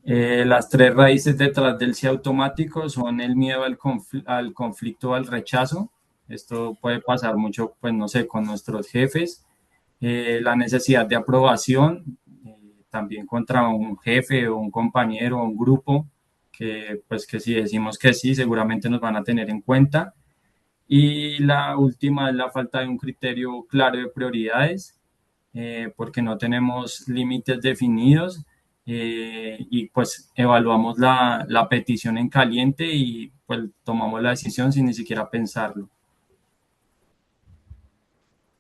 Speaker 7: Las tres raíces detrás del sí automático son el miedo al conflicto o al rechazo. Esto puede pasar mucho, pues no sé, con nuestros jefes. La necesidad de aprobación, también contra un jefe o un compañero o un grupo, que pues que si decimos que sí, seguramente nos van a tener en cuenta. Y la última es la falta de un criterio claro de prioridades, porque no tenemos límites definidos, y pues evaluamos la petición en caliente y pues tomamos la decisión sin ni siquiera pensarlo.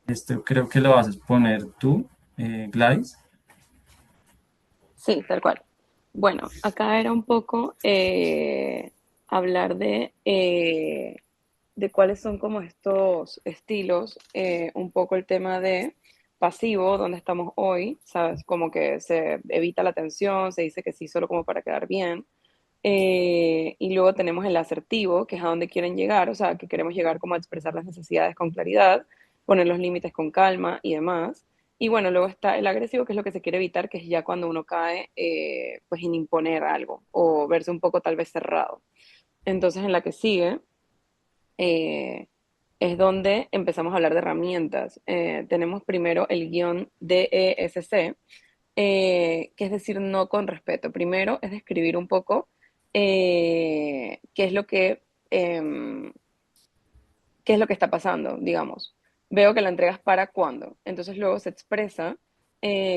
Speaker 7: Esto creo que lo vas a exponer tú, Gladys.
Speaker 5: Sí, tal cual. Bueno, acá era un poco hablar de cuáles son como estos estilos, un poco el tema de pasivo, donde estamos hoy, ¿sabes? Como que se evita la tensión, se dice que sí solo como para quedar bien. Y luego tenemos el asertivo, que es a donde quieren llegar, o sea, que queremos llegar como a expresar las necesidades con claridad, poner los límites con calma y demás. Y bueno, luego está el agresivo, que es lo que se quiere evitar, que es ya cuando uno cae pues en imponer algo o verse un poco tal vez cerrado. Entonces en la que sigue eh, es donde empezamos a hablar de herramientas. Tenemos primero el guión DESC, que es decir, no con respeto. Primero es describir un poco qué es lo em, qué es lo que está pasando, digamos. Veo que la entrega es para cuándo. Entonces luego se expresa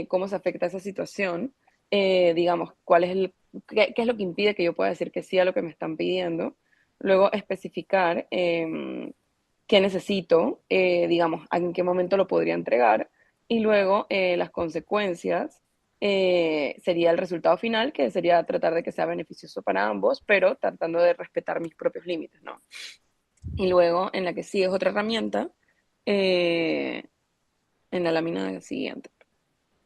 Speaker 5: cómo se afecta esa situación, digamos, qué es lo que impide que yo pueda decir que sí a lo que me están pidiendo. Luego especificar qué necesito, digamos, en qué momento lo podría entregar. Y luego las consecuencias sería el resultado final, que sería tratar de que sea beneficioso para ambos, pero tratando de respetar mis propios límites, ¿no? Y luego en la que sigue es otra herramienta, eh, en la lámina siguiente.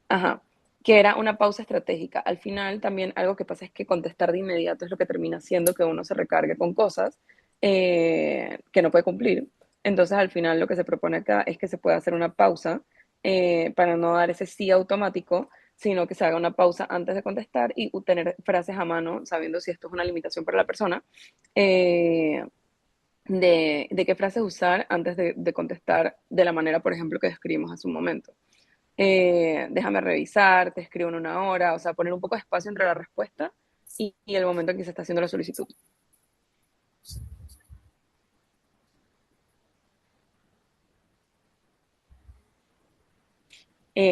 Speaker 5: Ajá, que era una pausa estratégica. Al final también algo que pasa es que contestar de inmediato es lo que termina haciendo que uno se recargue con cosas que no puede cumplir. Entonces al final lo que se propone acá es que se pueda hacer una pausa para no dar ese sí automático, sino que se haga una pausa antes de contestar y tener frases a mano, sabiendo si esto es una limitación para la persona. Eh, de qué frases usar antes de contestar de la manera, por ejemplo, que describimos hace un momento. Déjame revisar, te escribo en una hora, o sea, poner un poco de espacio entre la respuesta y el momento en que se está haciendo la solicitud.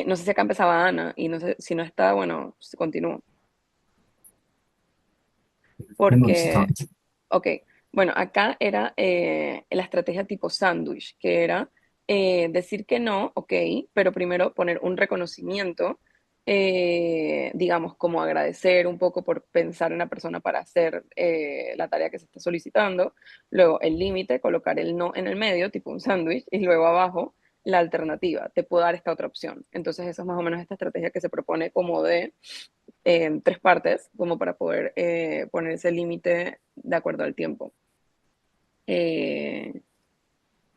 Speaker 5: No sé si acá empezaba Ana y no sé si no está, bueno, se continúa.
Speaker 7: No está.
Speaker 5: Porque, ok, bueno, acá era la estrategia tipo sándwich, que era decir que no, ok, pero primero poner un reconocimiento, digamos, como agradecer un poco por pensar en la persona para hacer la tarea que se está solicitando, luego el límite, colocar el no en el medio, tipo un sándwich, y luego abajo la alternativa, te puedo dar esta otra opción. Entonces, eso es más o menos esta estrategia que se propone como de en tres partes, como para poder poner ese límite de acuerdo al tiempo. Eh,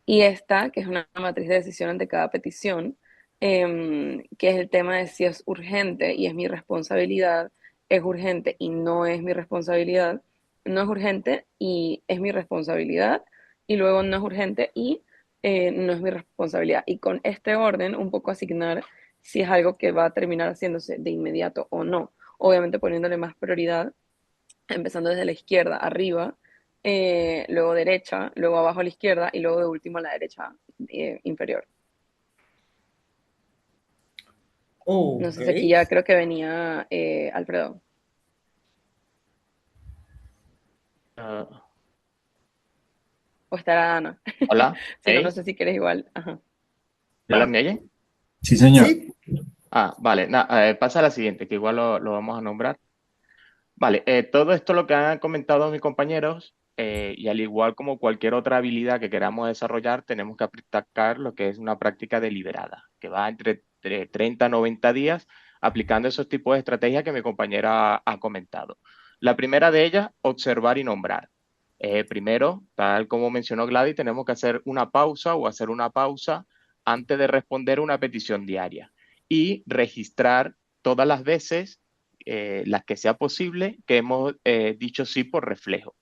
Speaker 5: y esta, que es una matriz de decisión ante cada petición, que es el tema de si es urgente y es mi responsabilidad, es urgente y no es mi responsabilidad, no es urgente y es mi responsabilidad, y luego no es urgente y no es mi responsabilidad. Y con este orden, un poco asignar si es algo que va a terminar haciéndose de inmediato o no. Obviamente poniéndole más prioridad, empezando desde la izquierda arriba, luego derecha, luego abajo a la izquierda y luego de último a la derecha inferior. No
Speaker 2: Ok.
Speaker 5: sé si aquí ya creo que venía Alfredo.
Speaker 8: Ah,
Speaker 5: O estará Ana.
Speaker 8: hola,
Speaker 5: Si no, no
Speaker 8: hey,
Speaker 5: sé si quieres igual. Ajá.
Speaker 8: hola, ¿me oyen?
Speaker 7: Sí, señor.
Speaker 2: Sí,
Speaker 8: Ah, vale, pasa a la siguiente, que igual lo vamos a nombrar. Vale, todo esto lo que han comentado mis compañeros, y al igual como cualquier otra habilidad que queramos desarrollar, tenemos que practicar lo que es una práctica deliberada, que va entre 30 a 90 días aplicando esos tipos de estrategias que mi compañera ha comentado. La primera de ellas, observar y nombrar. Primero, tal como mencionó Gladys, tenemos que hacer una pausa o hacer una pausa antes de responder una petición diaria y registrar todas las veces, las que sea posible, que hemos dicho sí por reflejo,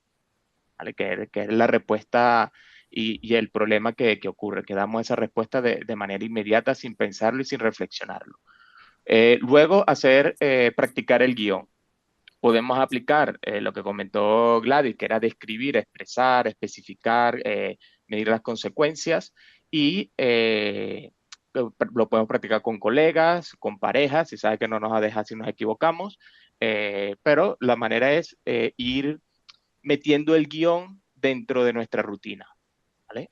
Speaker 8: ¿vale? Que es la respuesta y el problema que ocurre, que damos esa respuesta de manera inmediata sin pensarlo y sin reflexionarlo. Luego, practicar el guión. Podemos aplicar lo que comentó Gladys, que era describir, expresar, especificar medir las consecuencias y lo podemos practicar con colegas, con parejas, si sabe que no nos deja si nos equivocamos, pero la manera es ir metiendo el guión dentro de nuestra rutina, ¿vale?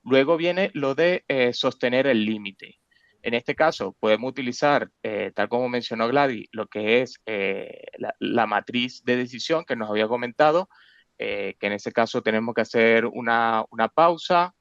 Speaker 8: Luego viene lo de sostener el límite. En este caso, podemos utilizar, tal como mencionó Gladys, lo que es la matriz de decisión que nos había comentado, que en ese caso tenemos que hacer una pausa,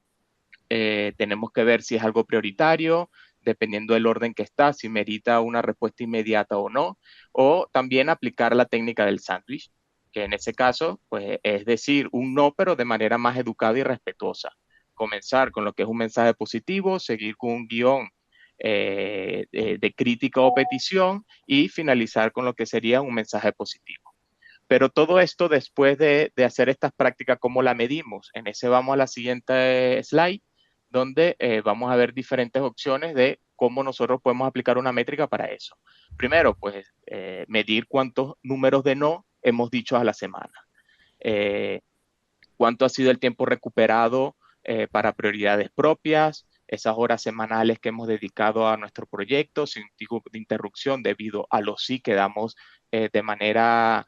Speaker 8: tenemos que ver si es algo prioritario, dependiendo del orden que está, si merita una respuesta inmediata o no, o también aplicar la técnica del sándwich, que en ese caso, pues es decir, un no, pero de manera más educada y respetuosa. Comenzar con lo que es un mensaje positivo, seguir con un guión de crítica o petición y finalizar con lo que sería un mensaje positivo. Pero todo esto después de hacer estas prácticas, ¿cómo la medimos? En ese vamos a la siguiente slide, donde vamos a ver diferentes opciones de cómo nosotros podemos aplicar una métrica para eso. Primero, pues medir cuántos números de no hemos dicho a la semana. Cuánto ha sido el tiempo recuperado para prioridades propias, esas horas semanales que hemos dedicado a nuestro proyecto sin tipo de interrupción debido a los sí que damos de manera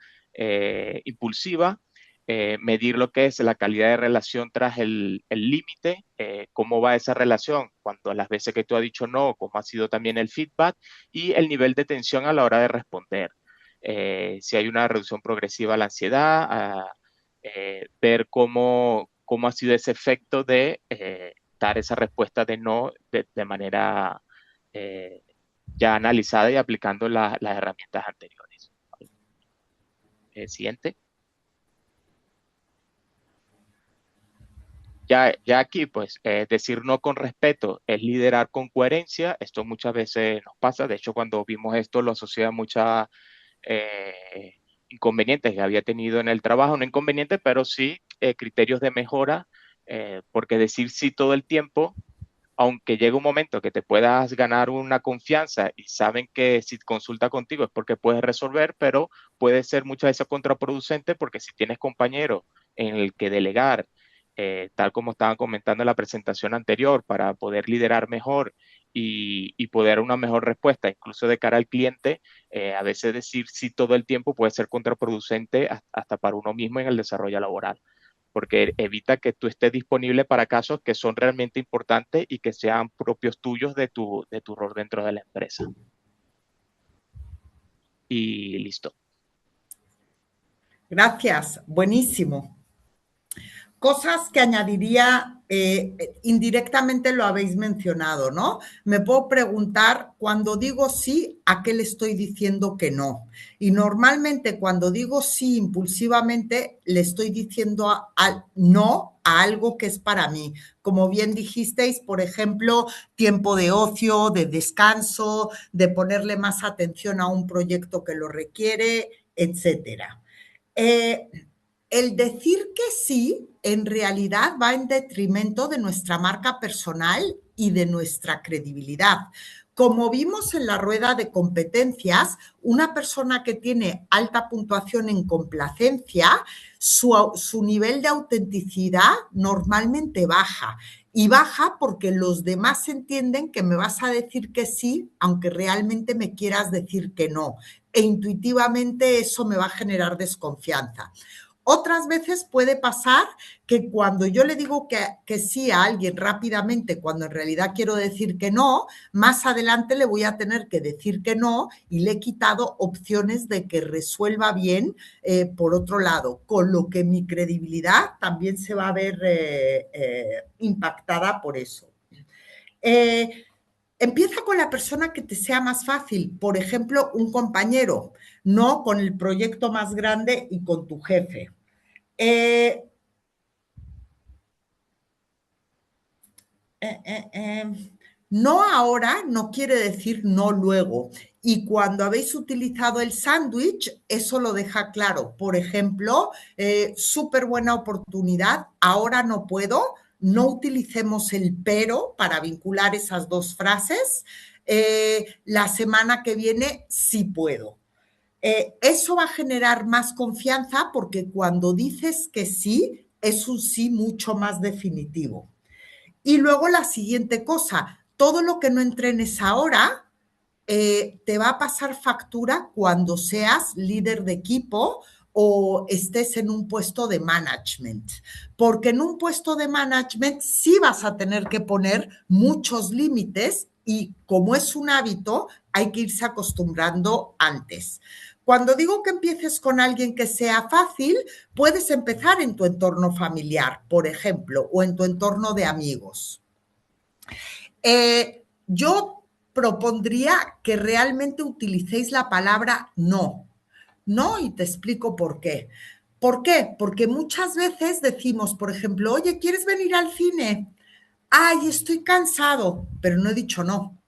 Speaker 8: impulsiva, medir lo que es la calidad de relación tras el límite, cómo va esa relación cuando las veces que tú has dicho no, cómo ha sido también el feedback y el nivel de tensión a la hora de responder. Si hay una reducción progresiva a la ansiedad, ver cómo ha sido ese efecto de dar esa respuesta de no de manera ya analizada y aplicando las herramientas anteriores. Siguiente. Ya aquí, pues, decir no con respeto es liderar con coherencia. Esto muchas veces nos pasa. De hecho, cuando vimos esto, lo asocié a muchas inconvenientes que había tenido en el trabajo. No inconvenientes, pero sí criterios de mejora, porque decir sí todo el tiempo, aunque llegue un momento que te puedas ganar una confianza y saben que si consulta contigo es porque puedes resolver, pero puede ser muchas veces contraproducente porque si tienes compañeros en el que delegar, tal como estaban comentando en la presentación anterior, para poder liderar mejor y poder dar una mejor respuesta, incluso de cara al cliente, a veces decir sí todo el tiempo puede ser contraproducente hasta para uno mismo en el desarrollo laboral, porque evita que tú estés disponible para casos que son realmente importantes y que sean propios tuyos de tu rol dentro de la empresa. Y listo.
Speaker 2: Gracias, buenísimo. Cosas que añadiría, indirectamente lo habéis mencionado, ¿no? Me puedo preguntar, cuando digo sí, ¿a qué le estoy diciendo que no? Y normalmente cuando digo sí impulsivamente, le estoy diciendo no a algo que es para mí. Como bien dijisteis, por ejemplo, tiempo de ocio, de descanso, de ponerle más atención a un proyecto que lo requiere, etcétera. El decir que sí, en realidad, va en detrimento de nuestra marca personal y de nuestra credibilidad. Como vimos en la rueda de competencias, una persona que tiene alta puntuación en complacencia, su nivel de autenticidad normalmente baja. Y baja porque los demás entienden que me vas a decir que sí, aunque realmente me quieras decir que no. E intuitivamente eso me va a generar desconfianza. Otras veces puede pasar que cuando yo le digo que sí a alguien rápidamente, cuando en realidad quiero decir que no, más adelante le voy a tener que decir que no y le he quitado opciones de que resuelva bien por otro lado, con lo que mi credibilidad también se va a ver impactada por eso. Empieza con la persona que te sea más fácil, por ejemplo, un compañero, no con el proyecto más grande y con tu jefe. No ahora no quiere decir no luego. Y cuando habéis utilizado el sándwich, eso lo deja claro. Por ejemplo, súper buena oportunidad, ahora no puedo. No utilicemos el pero para vincular esas dos frases. La semana que viene sí puedo. Eso va a generar más confianza porque cuando dices que sí, es un sí mucho más definitivo. Y luego la siguiente cosa, todo lo que no entrenes ahora te va a pasar factura cuando seas líder de equipo o estés en un puesto de management, porque en un puesto de management sí vas a tener que poner muchos límites y como es un hábito, hay que irse acostumbrando antes. Cuando digo que empieces con alguien que sea fácil, puedes empezar en tu entorno familiar, por ejemplo, o en tu entorno de amigos. Yo propondría que realmente utilicéis la palabra no. No, y te explico por qué. ¿Por qué? Porque muchas veces decimos, por ejemplo, oye, ¿quieres venir al cine? Ay, estoy cansado, pero no he dicho no.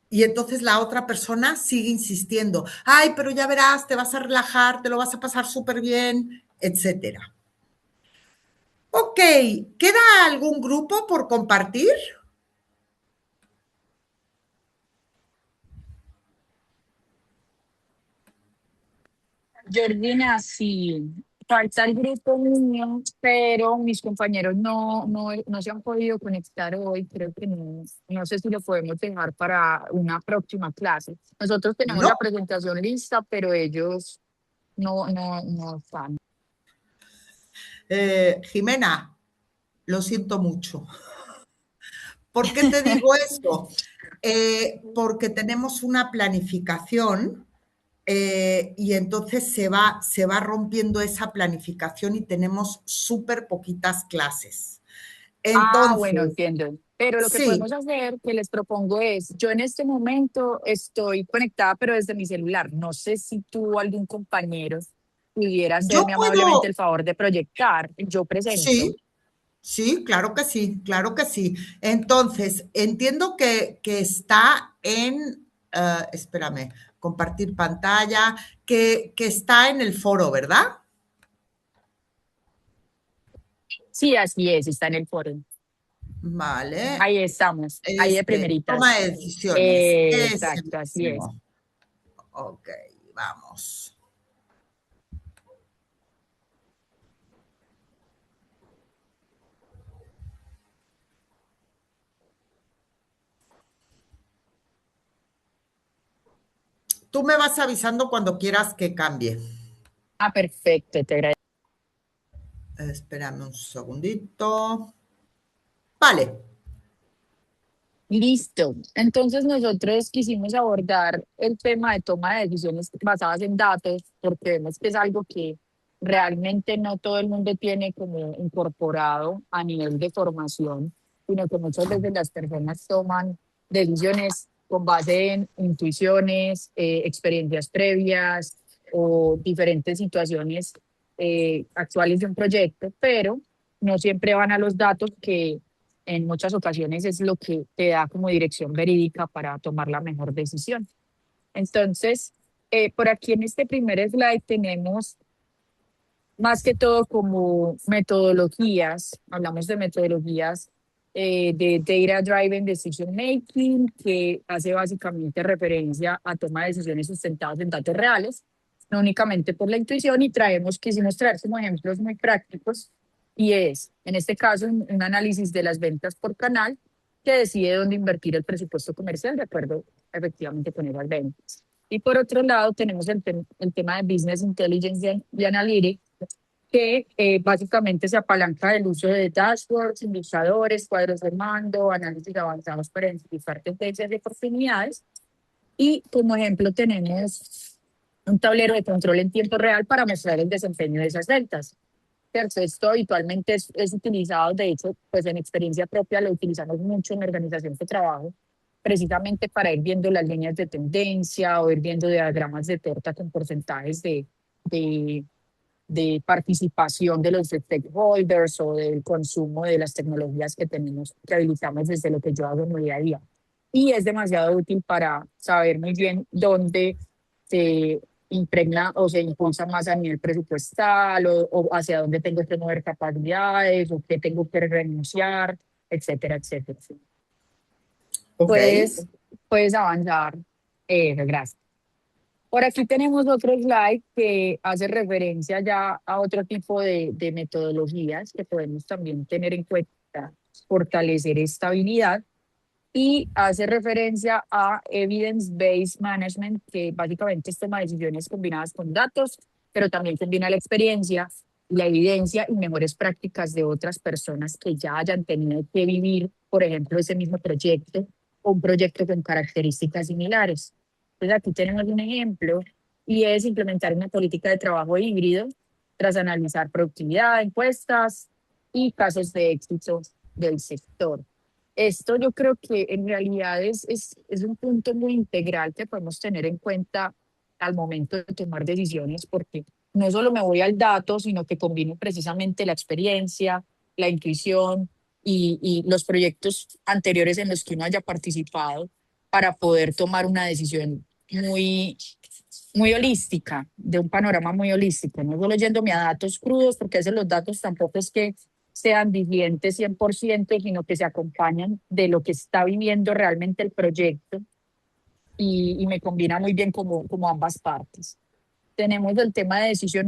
Speaker 2: Y entonces la otra persona sigue insistiendo, ay, pero ya verás, te vas a relajar, te lo vas a pasar súper bien, etcétera. Ok, ¿queda algún grupo por compartir?
Speaker 9: Georgina, sí, falta el grupo mío, pero mis compañeros no se han podido conectar hoy. Creo que no sé si lo podemos dejar para una próxima clase. Nosotros tenemos
Speaker 2: No.
Speaker 9: la presentación lista, pero ellos no están.
Speaker 2: Jimena, lo siento mucho. ¿Por qué te digo esto? Porque tenemos una planificación y entonces se va rompiendo esa planificación y tenemos súper poquitas clases.
Speaker 9: Ah, bueno,
Speaker 2: Entonces,
Speaker 9: entiendo. Pero lo que
Speaker 2: sí,
Speaker 9: podemos hacer, que les propongo es, yo en este momento estoy conectada, pero desde mi celular. No sé si tú o algún compañero pudiera
Speaker 2: yo
Speaker 9: hacerme amablemente
Speaker 2: puedo,
Speaker 9: el favor de proyectar. Yo presento.
Speaker 2: sí, sí, claro que sí, claro que sí. Entonces, entiendo que está en, espérame, compartir pantalla, que está en el foro, ¿verdad?
Speaker 9: Sí, así es, está en el foro.
Speaker 2: Vale.
Speaker 9: Ahí estamos, ahí de
Speaker 2: Toma
Speaker 9: primeritas.
Speaker 2: de decisiones. Ese
Speaker 9: Exacto, así es.
Speaker 2: mismo. Ok, vamos. Tú me vas avisando cuando quieras que cambie.
Speaker 9: Ah, perfecto, te agradezco.
Speaker 2: Espérame un segundito. Vale.
Speaker 9: Listo. Entonces nosotros quisimos abordar el tema de toma de decisiones basadas en datos, porque vemos que es algo que realmente no todo el mundo tiene como incorporado a nivel de formación, sino que muchas veces las personas toman decisiones con base en intuiciones, experiencias previas o diferentes situaciones actuales de un proyecto, pero no siempre van a los datos que en muchas ocasiones es lo que te da como dirección verídica para tomar la mejor decisión. Entonces, por aquí en este primer slide tenemos más que todo como metodologías, hablamos de metodologías de Data Driven Decision Making, que hace básicamente referencia a toma de decisiones sustentadas en datos reales, no únicamente por la intuición, y quisimos traer como ejemplos muy prácticos, y es, en este caso, un análisis de las ventas por canal que decide dónde invertir el presupuesto comercial de acuerdo efectivamente con esas ventas. Y por otro lado, tenemos el tema de Business Intelligence y Analytics, que básicamente se apalanca del uso de dashboards, indicadores, cuadros de mando, análisis avanzados para identificar tendencias y oportunidades. Y como ejemplo tenemos un tablero de control en tiempo real para mostrar el desempeño de esas ventas. Cierto, esto habitualmente es utilizado, de hecho, pues en experiencia propia lo utilizamos mucho en la organización de trabajo, precisamente para ir viendo las líneas de tendencia o ir viendo diagramas de torta con porcentajes de de participación de los stakeholders o del consumo de las tecnologías que tenemos, que habilitamos desde lo que yo hago en mi día a día. Y es demasiado útil para saber muy bien dónde se impregna o se impulsa más a nivel presupuestal o hacia dónde tengo que mover capacidades o qué tengo que renunciar, etcétera, etcétera.
Speaker 2: Ok.
Speaker 9: Puedes avanzar. Gracias. Por aquí tenemos otro slide que hace referencia ya a otro tipo de metodologías que podemos también tener en cuenta, fortalecer esta habilidad y hace referencia a Evidence-Based Management, que básicamente es toma de decisiones combinadas con datos, pero también combina la experiencia, la evidencia y mejores prácticas de otras personas que ya hayan tenido que vivir, por ejemplo, ese mismo proyecto o un proyecto con características similares. Entonces aquí tenemos un ejemplo y es implementar una política de trabajo híbrido tras analizar productividad, encuestas y casos de éxito del sector. Esto yo creo que en realidad es un punto muy integral que podemos tener en cuenta al momento de tomar decisiones, porque no solo me voy al dato, sino que combino precisamente la experiencia, la intuición y los proyectos anteriores en los que uno haya participado para poder tomar una decisión muy, muy holística, de un panorama muy holístico, no solo yéndome a datos crudos, porque a veces los datos tampoco es que sean vigentes 100%, sino que se acompañan de lo que está viviendo realmente el proyecto y me combina muy bien como ambas partes. Tenemos el tema de decisión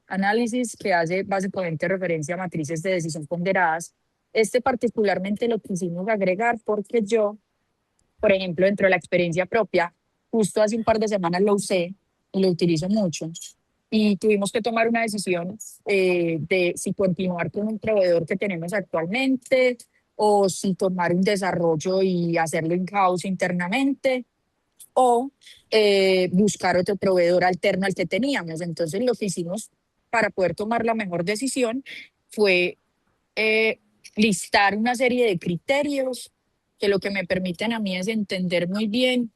Speaker 9: análisis que hace básicamente referencia a matrices de decisión ponderadas. Este particularmente lo quisimos agregar porque yo, por ejemplo, dentro de la experiencia propia, justo hace un par de semanas lo usé y lo utilizo mucho. Y tuvimos que tomar una decisión de si continuar con un proveedor que tenemos actualmente o si tomar un desarrollo y hacerlo in-house internamente o buscar otro proveedor alterno al que teníamos. Entonces lo que hicimos para poder tomar la mejor decisión fue eh, listar una serie de criterios que lo que me permiten a mí es entender muy bien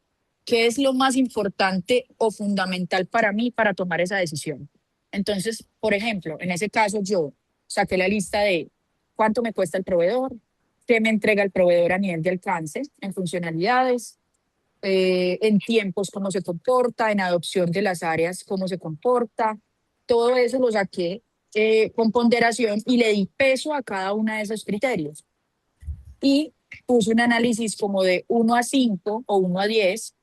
Speaker 9: qué es lo más importante o fundamental para mí para tomar esa decisión. Entonces, por ejemplo, en ese caso yo saqué la lista de cuánto me cuesta el proveedor, qué me entrega el proveedor a nivel de alcance en funcionalidades, en tiempos cómo se comporta, en adopción de las áreas cómo se comporta. Todo eso lo saqué con ponderación y le di peso a cada uno de esos criterios. Y puse un análisis como de 1 a 5 o 1 a 10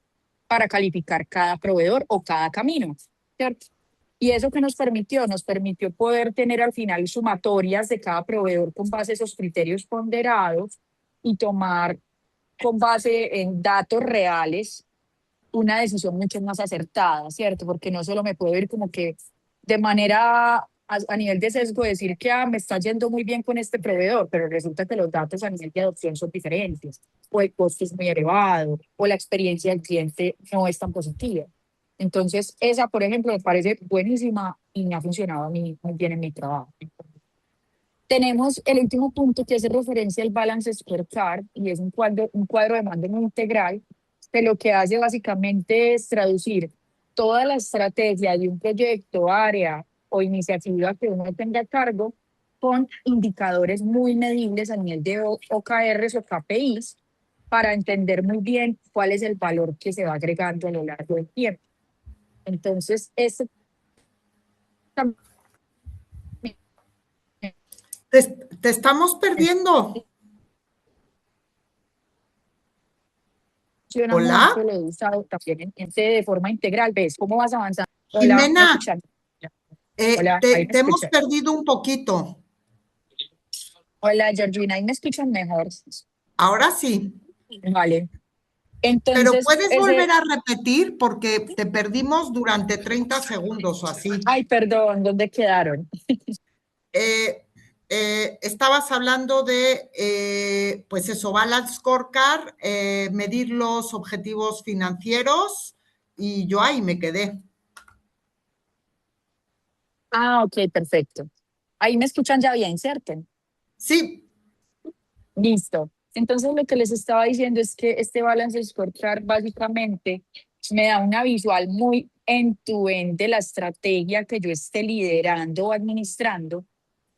Speaker 9: para calificar cada proveedor o cada camino, ¿cierto? Y eso que nos permitió poder tener al final sumatorias de cada proveedor con base a esos criterios ponderados y tomar con base en datos reales una decisión mucho más acertada, ¿cierto? Porque no solo me puedo ir como que de manera a nivel de sesgo decir que me está yendo muy bien con este proveedor, pero resulta que los datos a nivel de adopción son diferentes, o el costo es muy elevado, o la experiencia del cliente no es tan positiva. Entonces, esa, por ejemplo, me parece buenísima y me ha funcionado a mí muy bien en mi trabajo. Tenemos el último punto que hace referencia al Balance Scorecard y es un cuadro de mando muy integral que lo que hace básicamente es traducir toda la estrategia de un proyecto, área o iniciativa que uno tenga a cargo con indicadores muy medibles a nivel de OKRs o KPIs para entender muy bien cuál es el valor que se va agregando a lo largo del tiempo. Entonces, este también
Speaker 2: Te estamos perdiendo.
Speaker 9: funciona
Speaker 2: Hola,
Speaker 9: mucho, lo he usado también de forma integral. ¿Ves cómo vas avanzando? Hola, ¿me
Speaker 2: Jimena,
Speaker 9: escuchan? Hola, ahí me
Speaker 2: te hemos
Speaker 9: escuchan.
Speaker 2: perdido un poquito.
Speaker 9: Hola, Georgina, ahí me escuchan mejor.
Speaker 2: Ahora sí,
Speaker 9: Vale.
Speaker 2: pero
Speaker 9: Entonces,
Speaker 2: puedes volver a repetir porque te perdimos durante 30 segundos o así.
Speaker 9: ay, perdón, ¿dónde quedaron?
Speaker 2: Eh, estabas hablando de, pues eso, Balance Scorecard, medir los objetivos financieros y yo ahí me quedé.
Speaker 9: Ah, ok, perfecto. Ahí me escuchan ya bien, ¿cierto?
Speaker 2: Sí,
Speaker 9: Listo. Entonces, lo que les estaba diciendo es que este Balance Scorecard básicamente me da una visual muy end-to-end de la estrategia que yo esté liderando o administrando,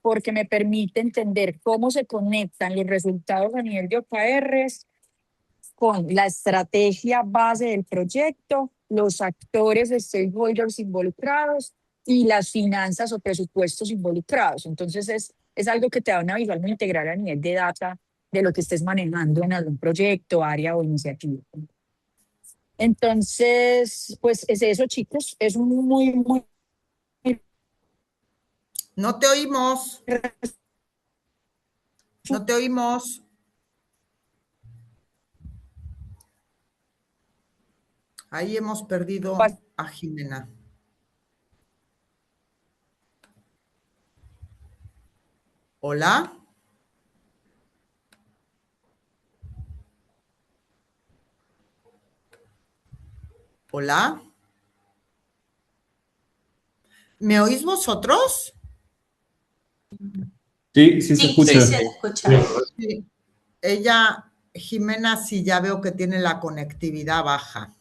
Speaker 9: porque me permite entender cómo se conectan los resultados a nivel de OKRs con la estrategia base del proyecto, los actores, stakeholders involucrados y las finanzas o presupuestos involucrados. Entonces es algo que te da una visual muy integral a nivel de data de lo que estés manejando en algún proyecto, área o iniciativa. Entonces, pues es eso, chicos, es un muy
Speaker 2: No te oímos. No te oímos. Ahí hemos perdido a Jimena. Hola. Hola. ¿Me oís vosotros?
Speaker 6: Sí, sí se
Speaker 10: Sí,
Speaker 6: escucha.
Speaker 10: sí se escucha.
Speaker 2: Sí. Ella, Jimena, sí, ya veo que tiene la conectividad baja.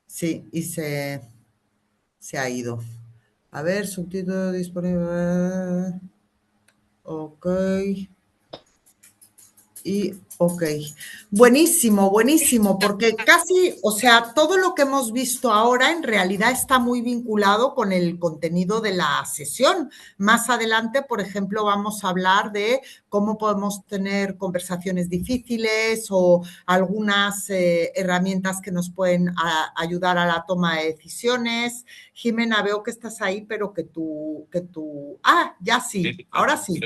Speaker 2: Sí, y se ha ido. A ver, subtítulo disponible. Ok. Y, ok, buenísimo, buenísimo, porque casi, o sea, todo lo que hemos visto ahora en realidad está muy vinculado con el contenido de la sesión. Más adelante, por ejemplo, vamos a hablar de cómo podemos tener conversaciones difíciles o algunas herramientas que nos pueden ayudar a la toma de decisiones. Jimena, veo que estás ahí, pero que tú, ya sí, ahora sí.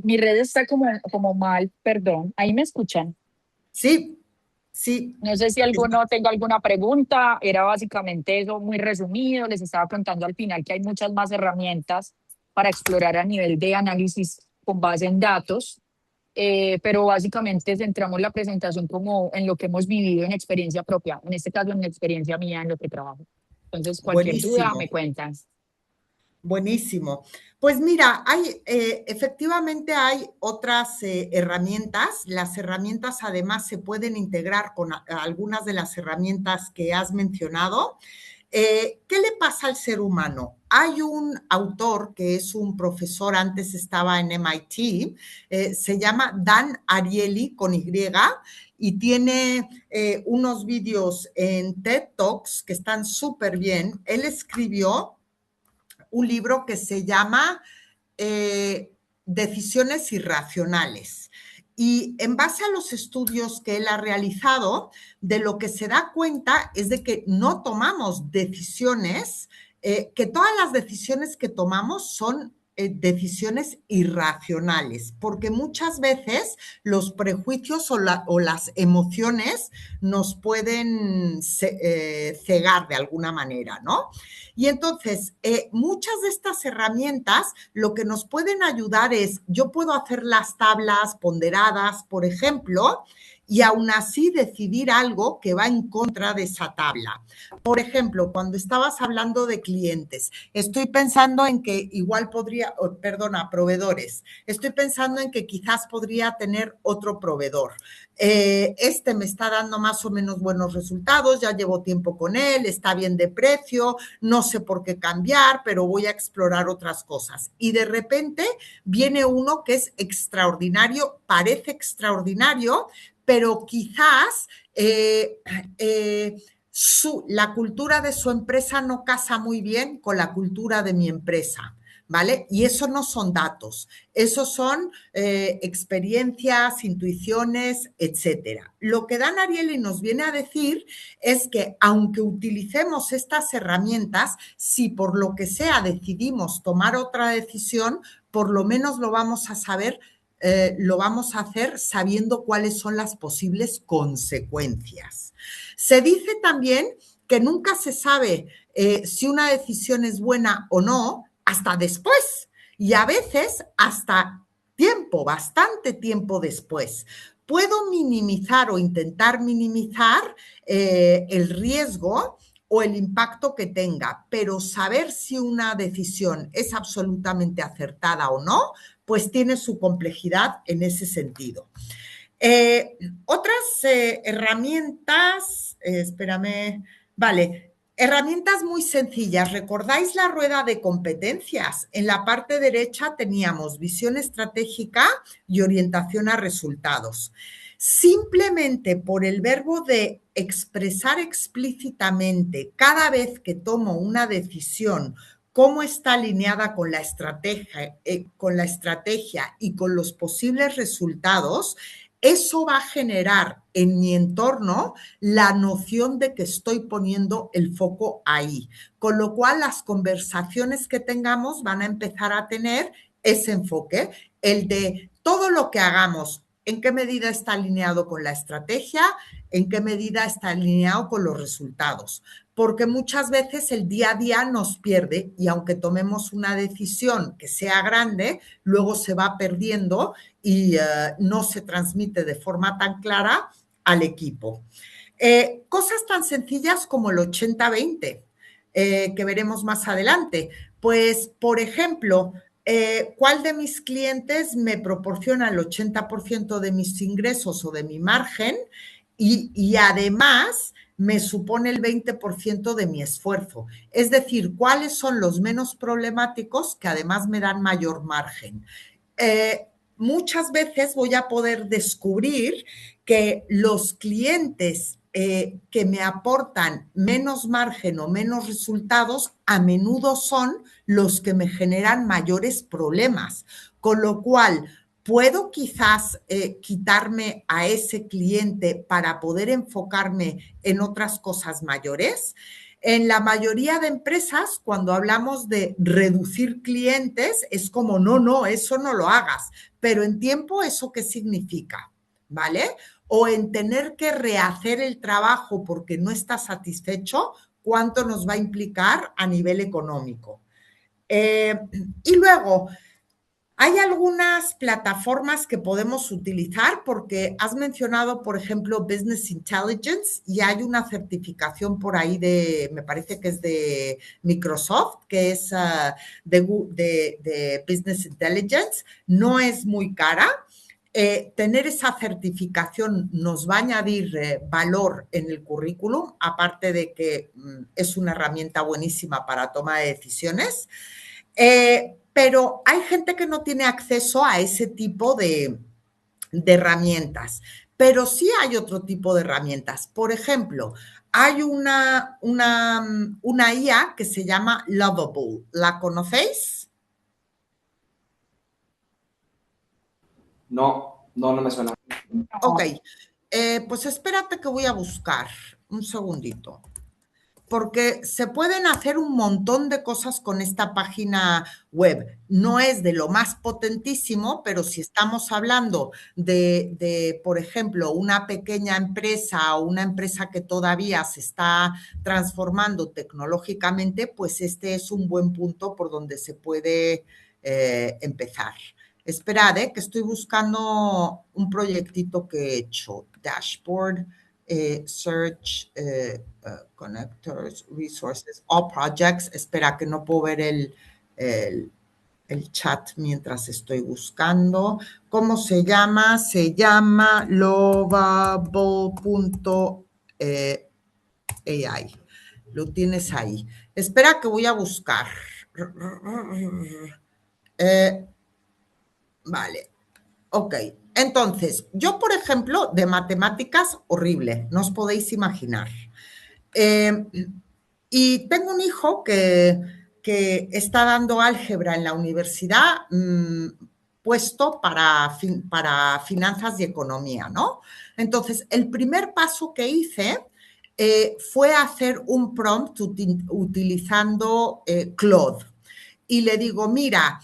Speaker 9: Mi red está como mal, perdón. ¿Ahí me escuchan?
Speaker 2: Sí, sí.
Speaker 9: No sé si alguno tenga alguna pregunta. Era básicamente eso, muy resumido. Les estaba contando al final que hay muchas más herramientas para explorar a nivel de análisis con base en datos. Pero básicamente centramos la presentación como en lo que hemos vivido en experiencia propia, en este caso en la experiencia mía en lo que trabajo. Entonces, cualquier duda me
Speaker 2: Buenísimo,
Speaker 9: cuentan.
Speaker 2: buenísimo. Pues mira, efectivamente hay otras herramientas. Las herramientas además se pueden integrar con algunas de las herramientas que has mencionado. ¿Qué le pasa al ser humano? Hay un autor que es un profesor, antes estaba en MIT, se llama Dan Ariely con Y, y tiene unos vídeos en TED Talks que están súper bien. Él escribió un libro que se llama Decisiones Irracionales. Y en base a los estudios que él ha realizado, de lo que se da cuenta es de que no tomamos decisiones, que todas las decisiones que tomamos son decisiones irracionales, porque muchas veces los prejuicios o las emociones nos pueden cegar de alguna manera, ¿no? Y entonces, muchas de estas herramientas lo que nos pueden ayudar es, yo puedo hacer las tablas ponderadas, por ejemplo, y aún así decidir algo que va en contra de esa tabla. Por ejemplo, cuando estabas hablando de clientes, estoy pensando en que igual podría, proveedores, estoy pensando en que quizás podría tener otro proveedor. Este me está dando más o menos buenos resultados, ya llevo tiempo con él, está bien de precio, no sé por qué cambiar, pero voy a explorar otras cosas. Y de repente viene uno que es extraordinario, parece extraordinario, pero quizás la cultura de su empresa no casa muy bien con la cultura de mi empresa. ¿Vale? Y eso no son datos, eso son experiencias, intuiciones, etcétera. Lo que Dan Ariely nos viene a decir es que aunque utilicemos estas herramientas, si por lo que sea decidimos tomar otra decisión, por lo menos lo vamos a saber, lo vamos a hacer sabiendo cuáles son las posibles consecuencias. Se dice también que nunca se sabe si una decisión es buena o no hasta después, y a veces hasta tiempo, bastante tiempo después. Puedo minimizar o intentar minimizar el riesgo o el impacto que tenga, pero saber si una decisión es absolutamente acertada o no, pues tiene su complejidad en ese sentido. Otras herramientas, herramientas muy sencillas. ¿Recordáis la rueda de competencias? En la parte derecha teníamos visión estratégica y orientación a resultados. Simplemente por el verbo de expresar explícitamente cada vez que tomo una decisión, cómo está alineada con la estrategia y con los posibles resultados, eso va a generar en mi entorno la noción de que estoy poniendo el foco ahí. Con lo cual, las conversaciones que tengamos van a empezar a tener ese enfoque, el de todo lo que hagamos, en qué medida está alineado con la estrategia, en qué medida está alineado con los resultados. Porque muchas veces el día a día nos pierde y aunque tomemos una decisión que sea grande, luego se va perdiendo y no se transmite de forma tan clara al equipo. Cosas tan sencillas como el 80-20, que veremos más adelante. Pues, por ejemplo, ¿cuál de mis clientes me proporciona el 80% de mis ingresos o de mi margen? Y además me supone el 20% de mi esfuerzo. Es decir, ¿cuáles son los menos problemáticos que además me dan mayor margen? Muchas veces voy a poder descubrir que los clientes que me aportan menos margen o menos resultados a menudo son los que me generan mayores problemas, con lo cual puedo quizás quitarme a ese cliente para poder enfocarme en otras cosas mayores. En la mayoría de empresas, cuando hablamos de reducir clientes, es como, no, eso no lo hagas. Pero en tiempo, ¿eso qué significa? ¿Vale? O en tener que rehacer el trabajo porque no está satisfecho, ¿cuánto nos va a implicar a nivel económico? Y luego, hay algunas plataformas que podemos utilizar porque has mencionado, por ejemplo, Business Intelligence y hay una certificación por ahí me parece que es de Microsoft, que es de Business Intelligence. No es muy cara. Tener esa certificación nos va a añadir valor en el currículum, aparte de que es una herramienta buenísima para toma de decisiones. Pero hay gente que no tiene acceso a ese tipo de herramientas, pero sí hay otro tipo de herramientas. Por ejemplo, hay una IA que se llama Lovable. ¿La conocéis?
Speaker 4: No me suena.
Speaker 2: Ok, pues espérate que voy a buscar un segundito. Porque se pueden hacer un montón de cosas con esta página web. No es de lo más potentísimo, pero si estamos hablando de, por ejemplo, una pequeña empresa o una empresa que todavía se está transformando tecnológicamente, pues este es un buen punto por donde se puede empezar. Esperad, que estoy buscando un proyectito que he hecho. Dashboard. Search, connectors, resources, all projects. Espera, que no puedo ver el chat mientras estoy buscando. ¿Cómo se llama? Se llama lovable.ai. Lo tienes ahí. Espera que voy a buscar. Vale. Ok, entonces, yo, por ejemplo, de matemáticas, horrible, no os podéis imaginar. Y tengo un hijo que está dando álgebra en la universidad, puesto para finanzas y economía, ¿no? Entonces, el primer paso que hice fue hacer un prompt utilizando Claude. Y le digo, mira,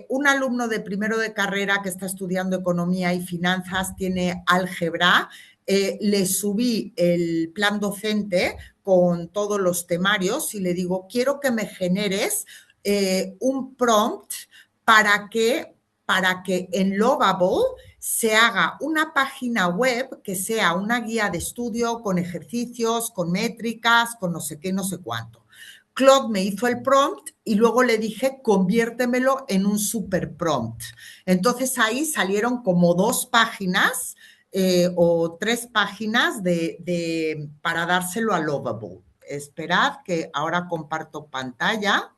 Speaker 2: un alumno de primero de carrera que está estudiando economía y finanzas tiene álgebra. Le subí el plan docente con todos los temarios y le digo, quiero que me generes un prompt para que en Lovable se haga una página web que sea una guía de estudio con ejercicios, con métricas, con no sé qué, no sé cuánto. Claude me hizo el prompt y luego le dije, conviértemelo en un super prompt. Entonces ahí salieron como 2 páginas o 3 páginas para dárselo a Lovable. Esperad que ahora comparto pantalla.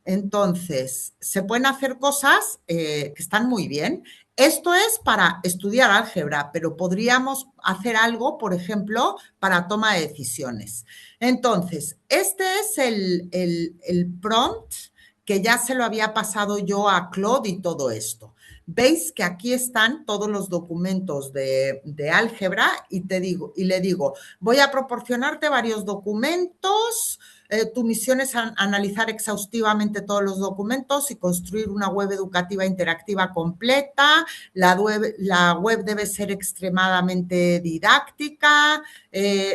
Speaker 2: Entonces, se pueden hacer cosas que están muy bien. Esto es para estudiar álgebra, pero podríamos hacer algo, por ejemplo, para toma de decisiones. Entonces, este es el prompt que ya se lo había pasado yo a Claude y todo esto. veis que aquí están todos los documentos de álgebra y le digo, voy a proporcionarte varios documentos. Tu misión es analizar exhaustivamente todos los documentos y construir una web educativa interactiva completa. La web debe ser extremadamente didáctica,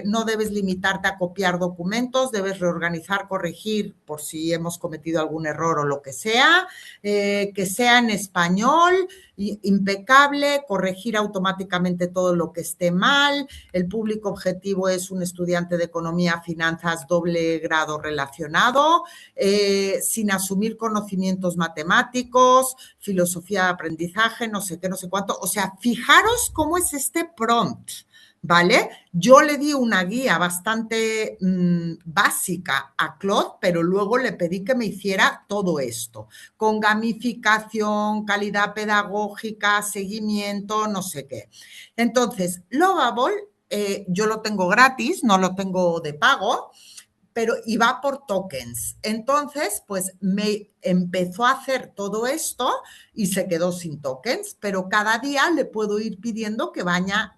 Speaker 2: no debes limitarte a copiar documentos, debes reorganizar, corregir por si hemos cometido algún error o lo que sea en español, impecable, corregir automáticamente todo lo que esté mal. El público objetivo es un estudiante de economía, finanzas, doble grado relacionado, sin asumir conocimientos matemáticos, filosofía de aprendizaje, no sé qué, no sé cuánto. O sea, fijaros cómo es este prompt, ¿vale? Yo le di una guía bastante básica a Claude, pero luego le pedí que me hiciera todo esto, con gamificación, calidad pedagógica, seguimiento, no sé qué. Entonces, Lovable, yo lo tengo gratis, no lo tengo de pago, pero y va por tokens. Entonces, pues me empezó a hacer todo esto y se quedó sin tokens, pero cada día le puedo ir pidiendo que vaya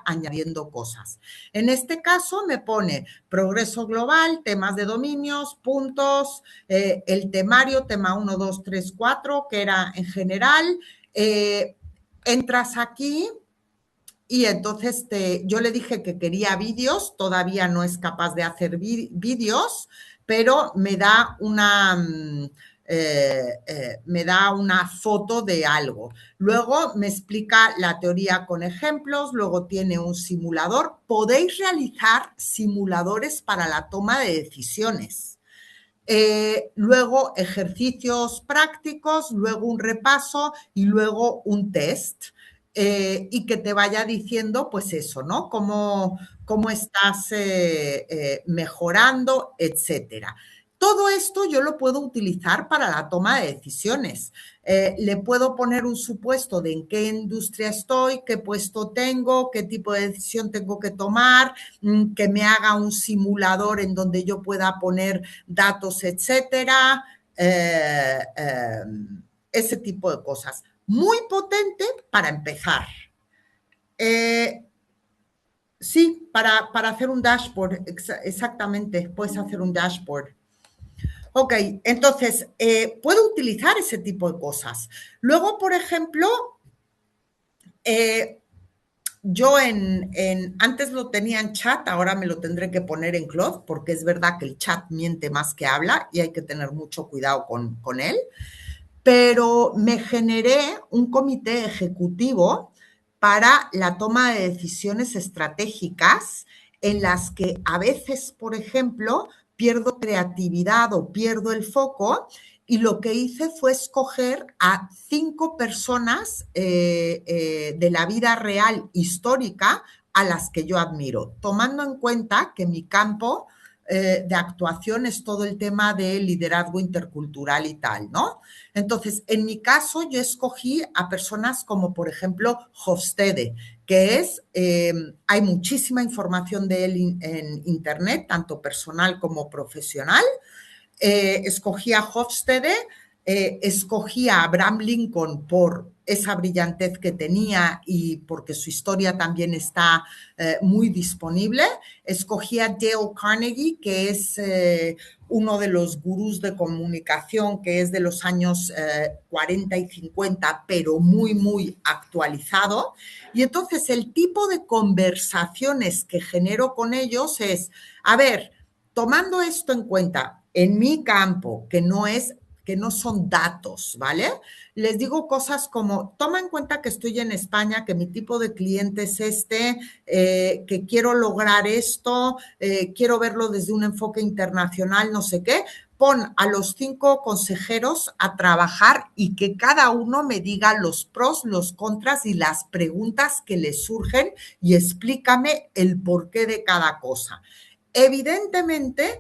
Speaker 2: añadiendo cosas. En este caso me pone progreso global, temas de dominios, puntos, el temario, tema 1, 2, 3, 4, que era en general. Entras aquí y entonces yo le dije que quería vídeos, todavía no es capaz de hacer vídeos, pero me da una foto de algo. Luego me explica la teoría con ejemplos, luego tiene un simulador. Podéis realizar simuladores para la toma de decisiones. Luego ejercicios prácticos, luego un repaso y luego un test. Y que te vaya diciendo, pues eso, ¿no? Cómo estás mejorando, etcétera. Todo esto yo lo puedo utilizar para la toma de decisiones. Le puedo poner un supuesto de en qué industria estoy, qué puesto tengo, qué tipo de decisión tengo que tomar, que me haga un simulador en donde yo pueda poner datos, etcétera. Ese tipo de cosas. Muy potente para empezar. Sí, para hacer un dashboard, exactamente, puedes hacer un dashboard. Ok, entonces, puedo utilizar ese tipo de cosas. Luego, por ejemplo, yo antes lo tenía en chat, ahora me lo tendré que poner en Claude, porque es verdad que el chat miente más que habla y hay que tener mucho cuidado con él. Pero me generé un comité ejecutivo para la toma de decisiones estratégicas en las que a veces, por ejemplo, pierdo creatividad o pierdo el foco y lo que hice fue escoger a 5 personas de la vida real histórica a las que yo admiro, tomando en cuenta que mi campo de actuación es todo el tema de liderazgo intercultural y tal, ¿no? Entonces, en mi caso, yo escogí a personas como, por ejemplo, Hofstede, que hay muchísima información de él en Internet, tanto personal como profesional. Escogí a Hofstede, escogí a Abraham Lincoln por esa brillantez que tenía y porque su historia también está muy disponible. Escogí a Dale Carnegie, que es uno de los gurús de comunicación que es de los años 40 y 50, pero muy, muy actualizado. Y entonces el tipo de conversaciones que genero con ellos es, a ver, tomando esto en cuenta, en mi campo, que no son datos, ¿vale? Les digo cosas como, toma en cuenta que estoy en España, que mi tipo de cliente es que quiero lograr esto, quiero verlo desde un enfoque internacional, no sé qué. Pon a los 5 consejeros a trabajar y que cada uno me diga los pros, los contras y las preguntas que les surgen y explícame el porqué de cada cosa. Evidentemente,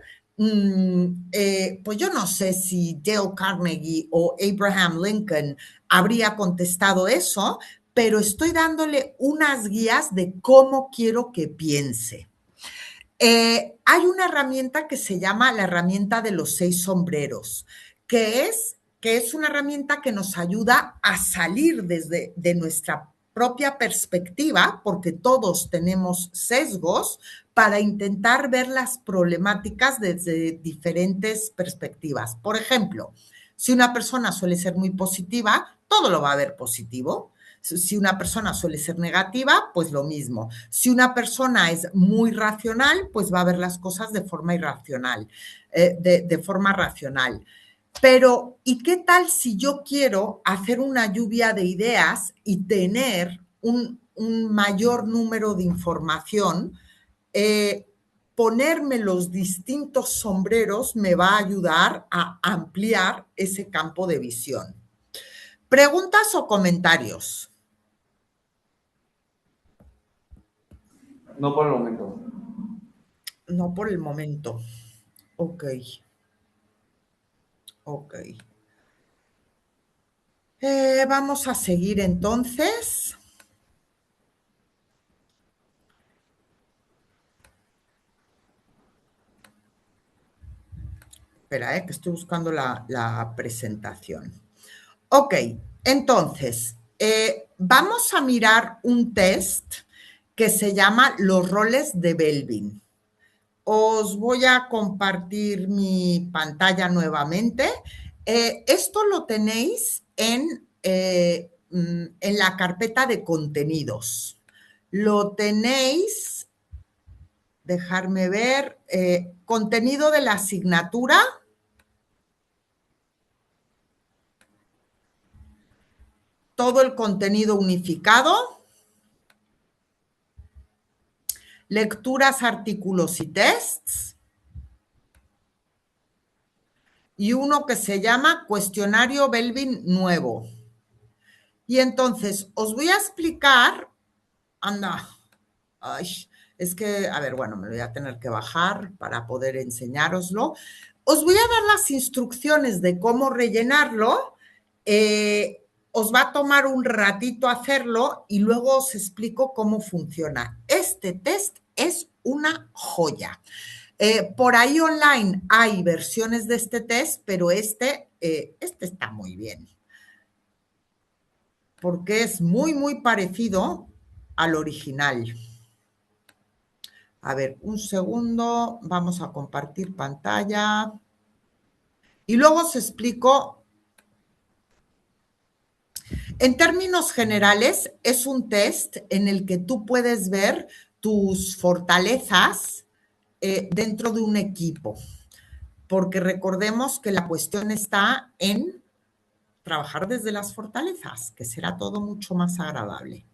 Speaker 2: pues yo no sé si Dale Carnegie o Abraham Lincoln habría contestado eso, pero estoy dándole unas guías de cómo quiero que piense. Hay una herramienta que se llama la herramienta de los 6 sombreros, que es que es una herramienta que nos ayuda a salir de nuestra propia perspectiva, porque todos tenemos sesgos, para intentar ver las problemáticas desde diferentes perspectivas. Por ejemplo, si una persona suele ser muy positiva, todo lo va a ver positivo. Si una persona suele ser negativa, pues lo mismo. Si una persona es muy racional, pues va a ver las cosas de forma irracional, de forma racional. Pero, ¿y qué tal si yo quiero hacer una lluvia de ideas y tener un mayor número de información? Ponerme los distintos sombreros me va a ayudar a ampliar ese campo de visión. ¿Preguntas o comentarios?
Speaker 4: No por el momento.
Speaker 2: No por el momento. Ok. Ok. Vamos a seguir entonces. Espera, que estoy buscando la presentación. Ok, entonces, vamos a mirar un test que se llama los roles de Belvin. Os voy a compartir mi pantalla nuevamente. Esto lo tenéis en la carpeta de contenidos. Lo tenéis, dejarme ver, contenido de la asignatura. Todo el contenido unificado, lecturas, artículos y tests, y uno que se llama cuestionario Belvin nuevo. Y entonces os voy a explicar, anda, ay, es que, a ver, bueno, me lo voy a tener que bajar para poder enseñároslo. Os voy a dar las instrucciones de cómo rellenarlo. Os va a tomar un ratito hacerlo y luego os explico cómo funciona. Este test es una joya. Por ahí online hay versiones de este test, pero este está muy bien. Porque es muy, muy parecido al original. A ver, un segundo, vamos a compartir pantalla. Y luego os explico. En términos generales, es un test en el que tú puedes ver tus fortalezas dentro de un equipo, porque recordemos que la cuestión está en trabajar desde las fortalezas, que será todo mucho más agradable.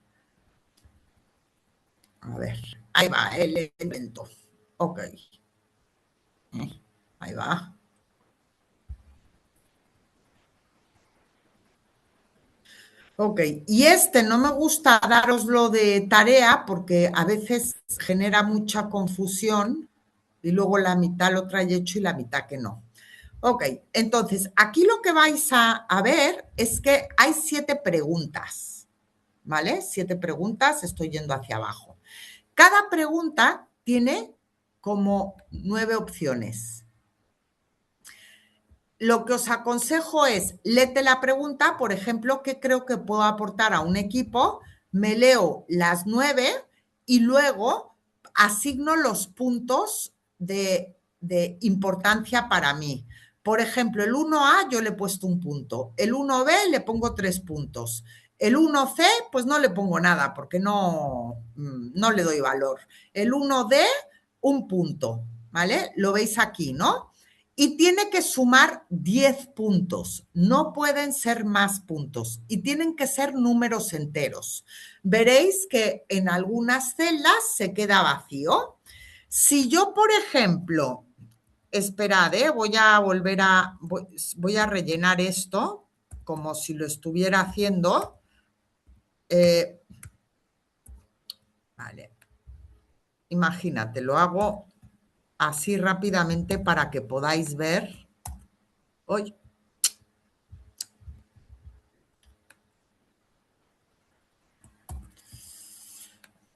Speaker 2: A ver, ahí va el evento. Ok. Ahí va. Ok, y no me gusta daroslo de tarea porque a veces genera mucha confusión y luego la mitad lo trae hecho y la mitad que no. Ok, entonces aquí lo que vais a ver es que hay 7 preguntas, ¿vale? 7 preguntas, estoy yendo hacia abajo. Cada pregunta tiene como 9 opciones. Lo que os aconsejo es, léete la pregunta, por ejemplo, ¿qué creo que puedo aportar a un equipo? Me leo las 9 y luego asigno los puntos de importancia para mí. Por ejemplo, el 1A yo le he puesto un punto, el 1B le pongo 3 puntos, el 1C pues no le pongo nada porque no le doy valor. El 1D, un punto, ¿vale? Lo veis aquí, ¿no? Y tiene que sumar 10 puntos, no pueden ser más puntos y tienen que ser números enteros. Veréis que en algunas celdas se queda vacío. Si yo, por ejemplo, esperad, voy a rellenar esto como si lo estuviera haciendo. Vale. Imagínate, lo hago así rápidamente para que podáis ver. Hoy.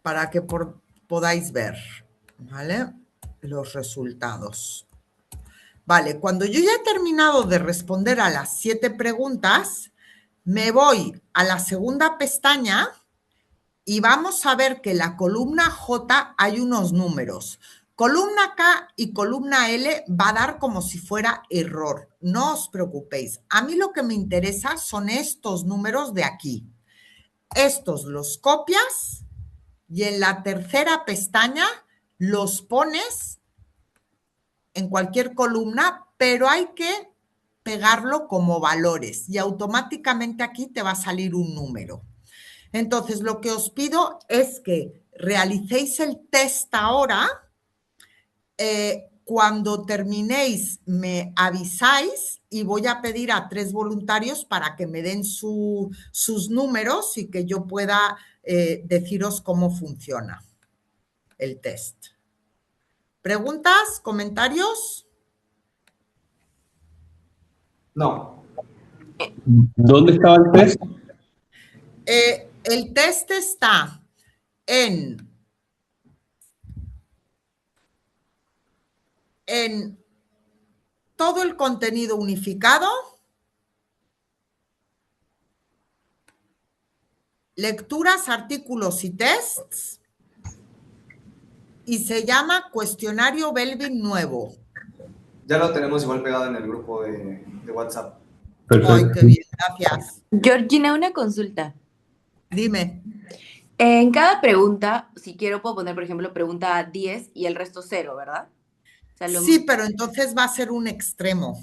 Speaker 2: Para que podáis ver, ¿vale? Los resultados. Vale, cuando yo ya he terminado de responder a las 7 preguntas, me voy a la segunda pestaña y vamos a ver que en la columna J hay unos números. Columna K y columna L va a dar como si fuera error. No os preocupéis. A mí lo que me interesa son estos números de aquí. Estos los copias y en la tercera pestaña los pones en cualquier columna, pero hay que pegarlo como valores y automáticamente aquí te va a salir un número. Entonces, lo que os pido es que realicéis el test ahora. Cuando terminéis, me avisáis y voy a pedir a 3 voluntarios para que me den sus números y que yo pueda deciros cómo funciona el test. ¿Preguntas? ¿Comentarios?
Speaker 4: No.
Speaker 10: ¿Dónde estaba el test?
Speaker 2: El test está en todo el contenido unificado, lecturas, artículos y tests, y se llama Cuestionario Belvin Nuevo.
Speaker 4: Ya lo tenemos igual pegado en el grupo de WhatsApp.
Speaker 10: Perfecto.
Speaker 2: Ay, qué bien, gracias.
Speaker 11: Georgina, una consulta.
Speaker 2: Dime.
Speaker 11: En cada pregunta, si quiero, puedo poner, por ejemplo, pregunta 10 y el resto 0, ¿verdad? O sea,
Speaker 2: Sí, pero entonces va a ser un extremo.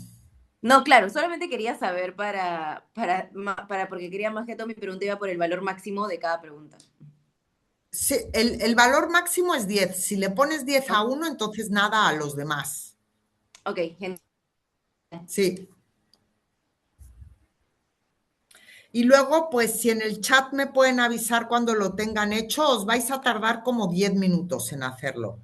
Speaker 11: No, claro, solamente quería saber porque quería más que todo mi pregunta iba por el valor máximo de cada pregunta.
Speaker 2: Sí, el valor máximo es 10. Si le pones 10 a uno, entonces nada a los demás.
Speaker 11: Ok, genial.
Speaker 2: Sí. Y luego, pues, si en el chat me pueden avisar cuando lo tengan hecho, os vais a tardar como 10 minutos en hacerlo.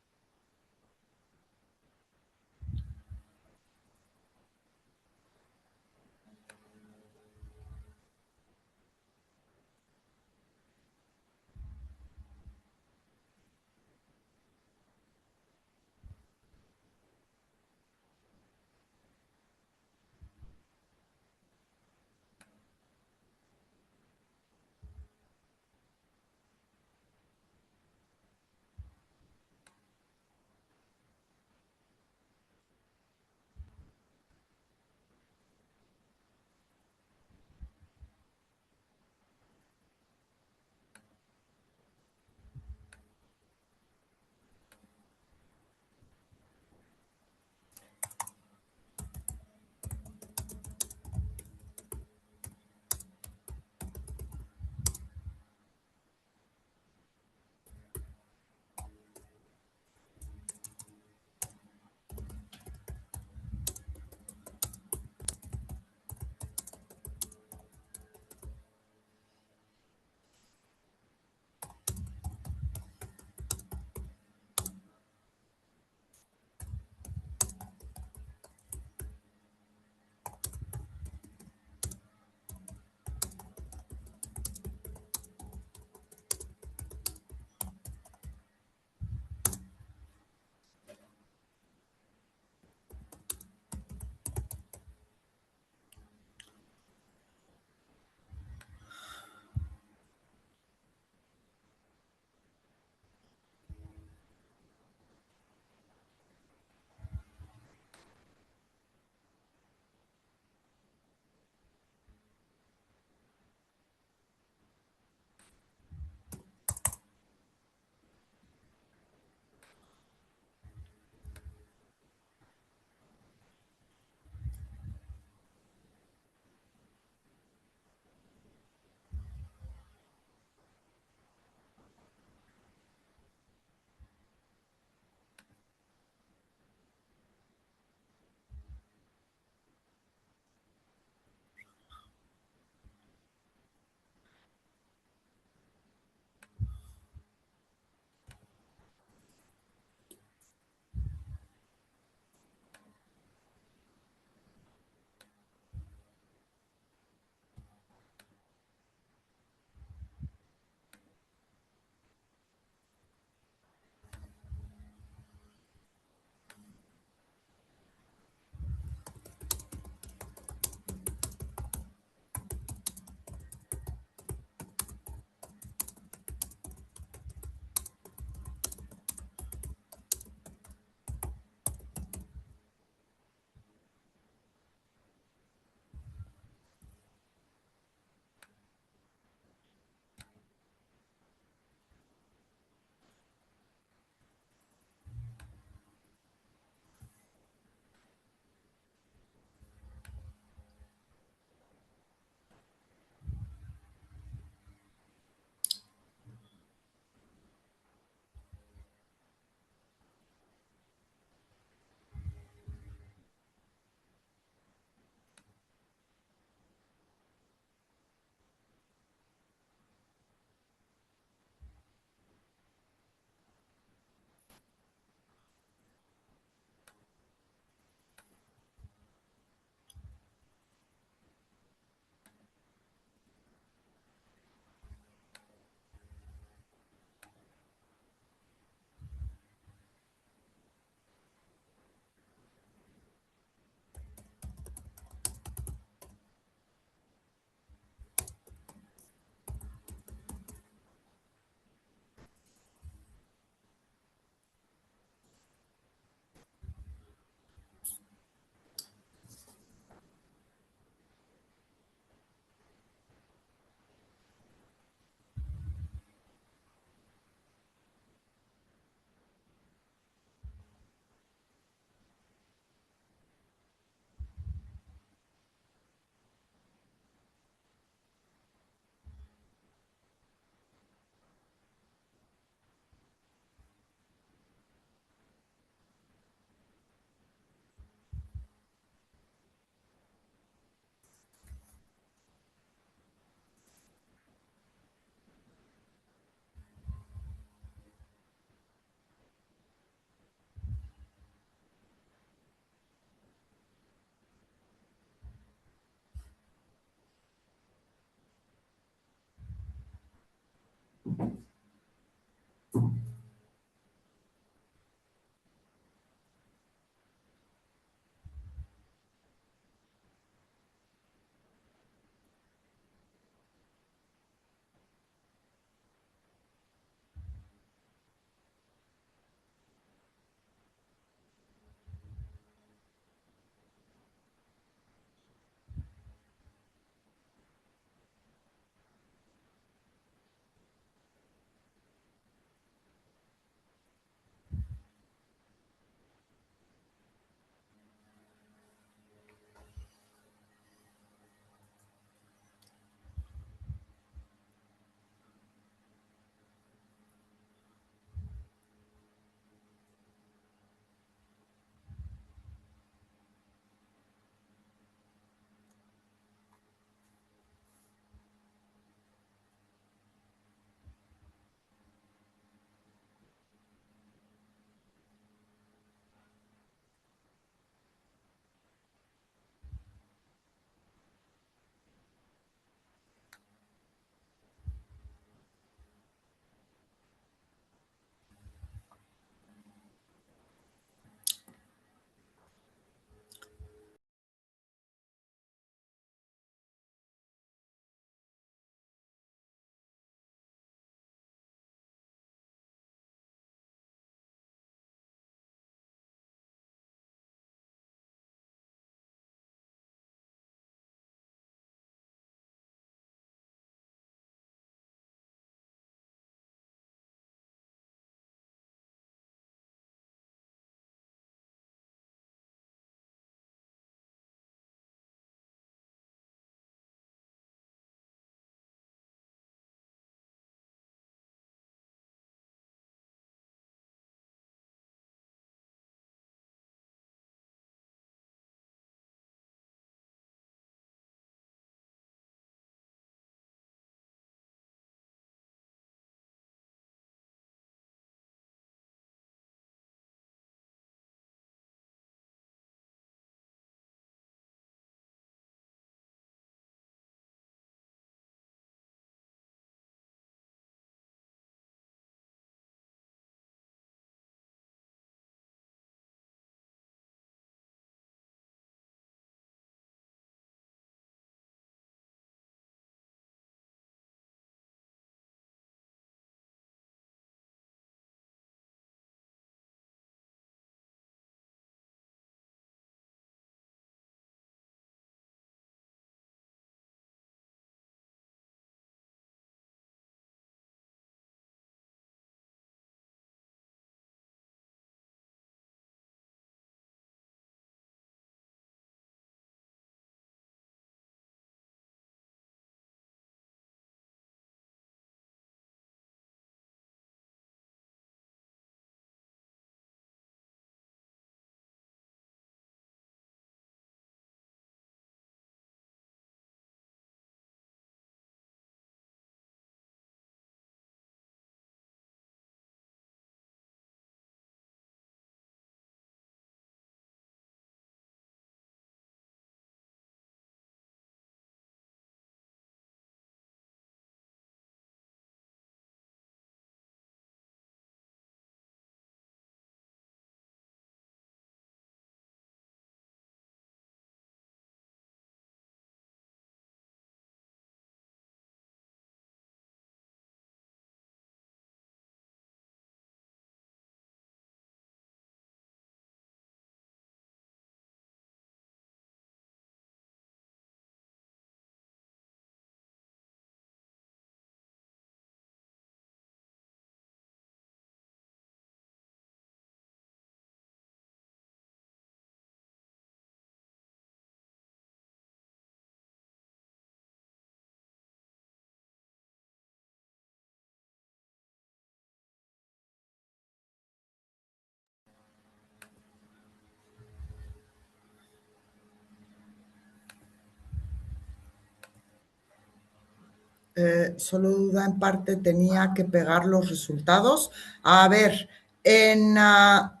Speaker 2: Solo duda en parte, tenía que pegar los resultados. A ver, en la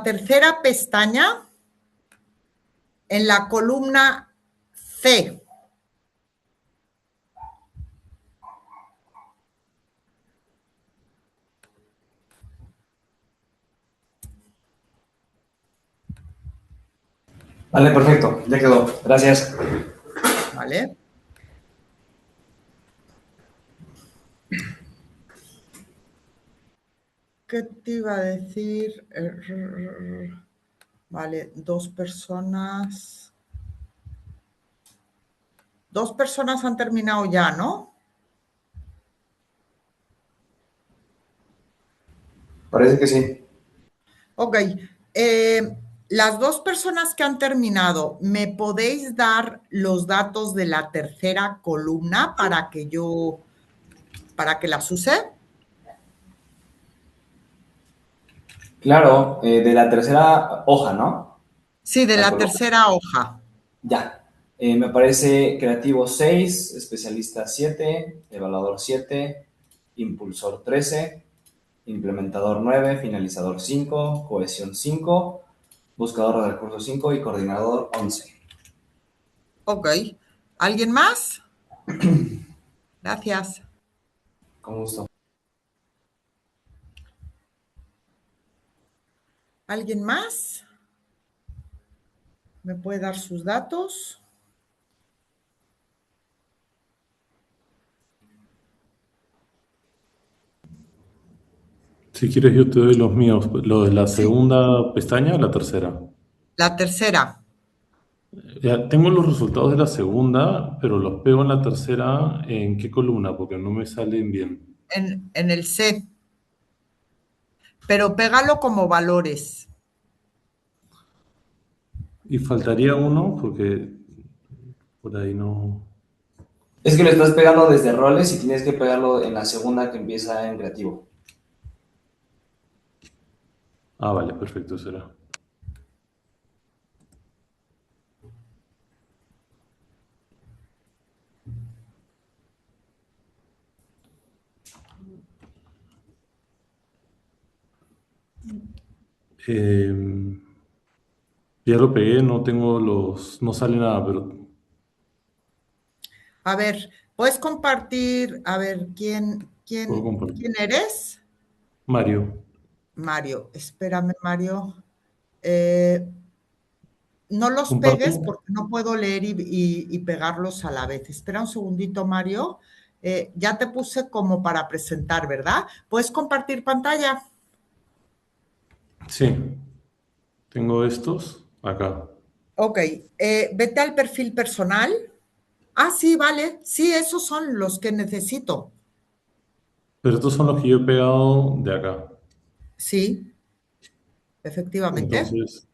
Speaker 2: tercera pestaña, en la columna C,
Speaker 4: Vale, perfecto, ya quedó. Gracias.
Speaker 2: ¿Vale? ¿Qué te iba a decir? Vale, dos personas han terminado ya, ¿no?
Speaker 4: Parece que sí.
Speaker 2: Ok. Las dos personas que han terminado, ¿me podéis dar los datos de la tercera columna para que las use?
Speaker 4: Claro, de la tercera hoja, ¿no?
Speaker 2: Sí, de
Speaker 4: La
Speaker 2: la
Speaker 4: columna.
Speaker 2: tercera hoja.
Speaker 4: Ya. Me parece creativo 6, especialista 7, evaluador 7, impulsor 13, implementador 9, finalizador 5, cohesión 5, buscador de recursos 5 y coordinador 11.
Speaker 2: Ok. ¿Alguien más? Gracias.
Speaker 4: Con gusto.
Speaker 2: ¿Alguien más? ¿Me puede dar sus datos?
Speaker 6: Si quieres, yo te doy los míos. ¿Lo de la
Speaker 2: Sí.
Speaker 6: segunda pestaña o la tercera?
Speaker 2: La tercera.
Speaker 6: Ya, tengo los resultados de la segunda, pero los pego en la tercera. ¿En qué columna? Porque no me salen bien.
Speaker 2: En el C. Pero pégalo como valores.
Speaker 6: Y faltaría uno porque por ahí no.
Speaker 4: Es que lo estás pegando desde roles y tienes que pegarlo en la segunda que empieza en creativo.
Speaker 6: Ah, vale, perfecto, será. Ya lo pegué, no tengo los. No sale nada, pero.
Speaker 2: A ver, ¿puedes compartir? A ver, ¿quién
Speaker 6: Puedo compartir.
Speaker 2: eres?
Speaker 6: Mario.
Speaker 2: Mario. Espérame, Mario. No los
Speaker 6: Comparto.
Speaker 2: pegues porque no puedo leer y pegarlos a la vez. Espera un segundito, Mario. Ya te puse como para presentar, ¿verdad? ¿Puedes compartir pantalla?
Speaker 6: Sí. Tengo estos acá.
Speaker 2: Ok. Vete al perfil personal. Ah, sí, vale. Sí, esos son los que necesito.
Speaker 6: Pero estos son los que yo he pegado de acá.
Speaker 2: Sí, efectivamente.
Speaker 6: Entonces.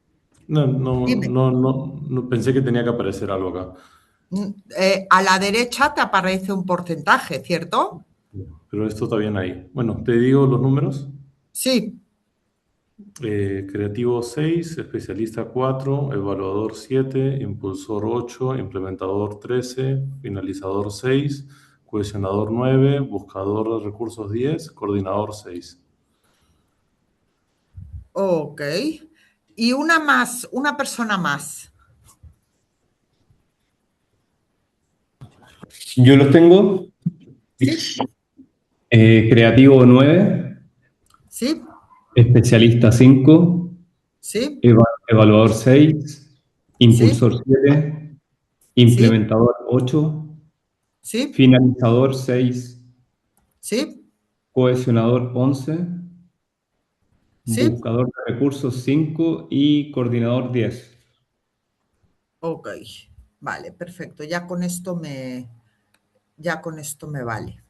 Speaker 2: Dime.
Speaker 6: No pensé que tenía que aparecer algo acá.
Speaker 2: A la derecha te aparece un porcentaje, ¿cierto?
Speaker 6: Pero esto está bien ahí. Bueno, te digo los números.
Speaker 2: Sí,
Speaker 6: Creativo 6, especialista 4, evaluador 7, impulsor 8, implementador 13, finalizador 6, cohesionador 9, buscador de recursos 10, coordinador 6.
Speaker 2: ok. Y una persona más.
Speaker 10: Yo los tengo.
Speaker 2: Sí,
Speaker 10: Creativo 9,
Speaker 2: sí,
Speaker 10: especialista 5,
Speaker 2: sí,
Speaker 10: evaluador 6,
Speaker 2: sí,
Speaker 10: impulsor 7,
Speaker 2: sí,
Speaker 10: implementador 8,
Speaker 2: sí,
Speaker 10: finalizador 6,
Speaker 2: sí,
Speaker 10: cohesionador 11,
Speaker 2: sí.
Speaker 10: buscador de recursos 5 y coordinador 10.
Speaker 2: Ok, vale, perfecto. Ya con esto me vale.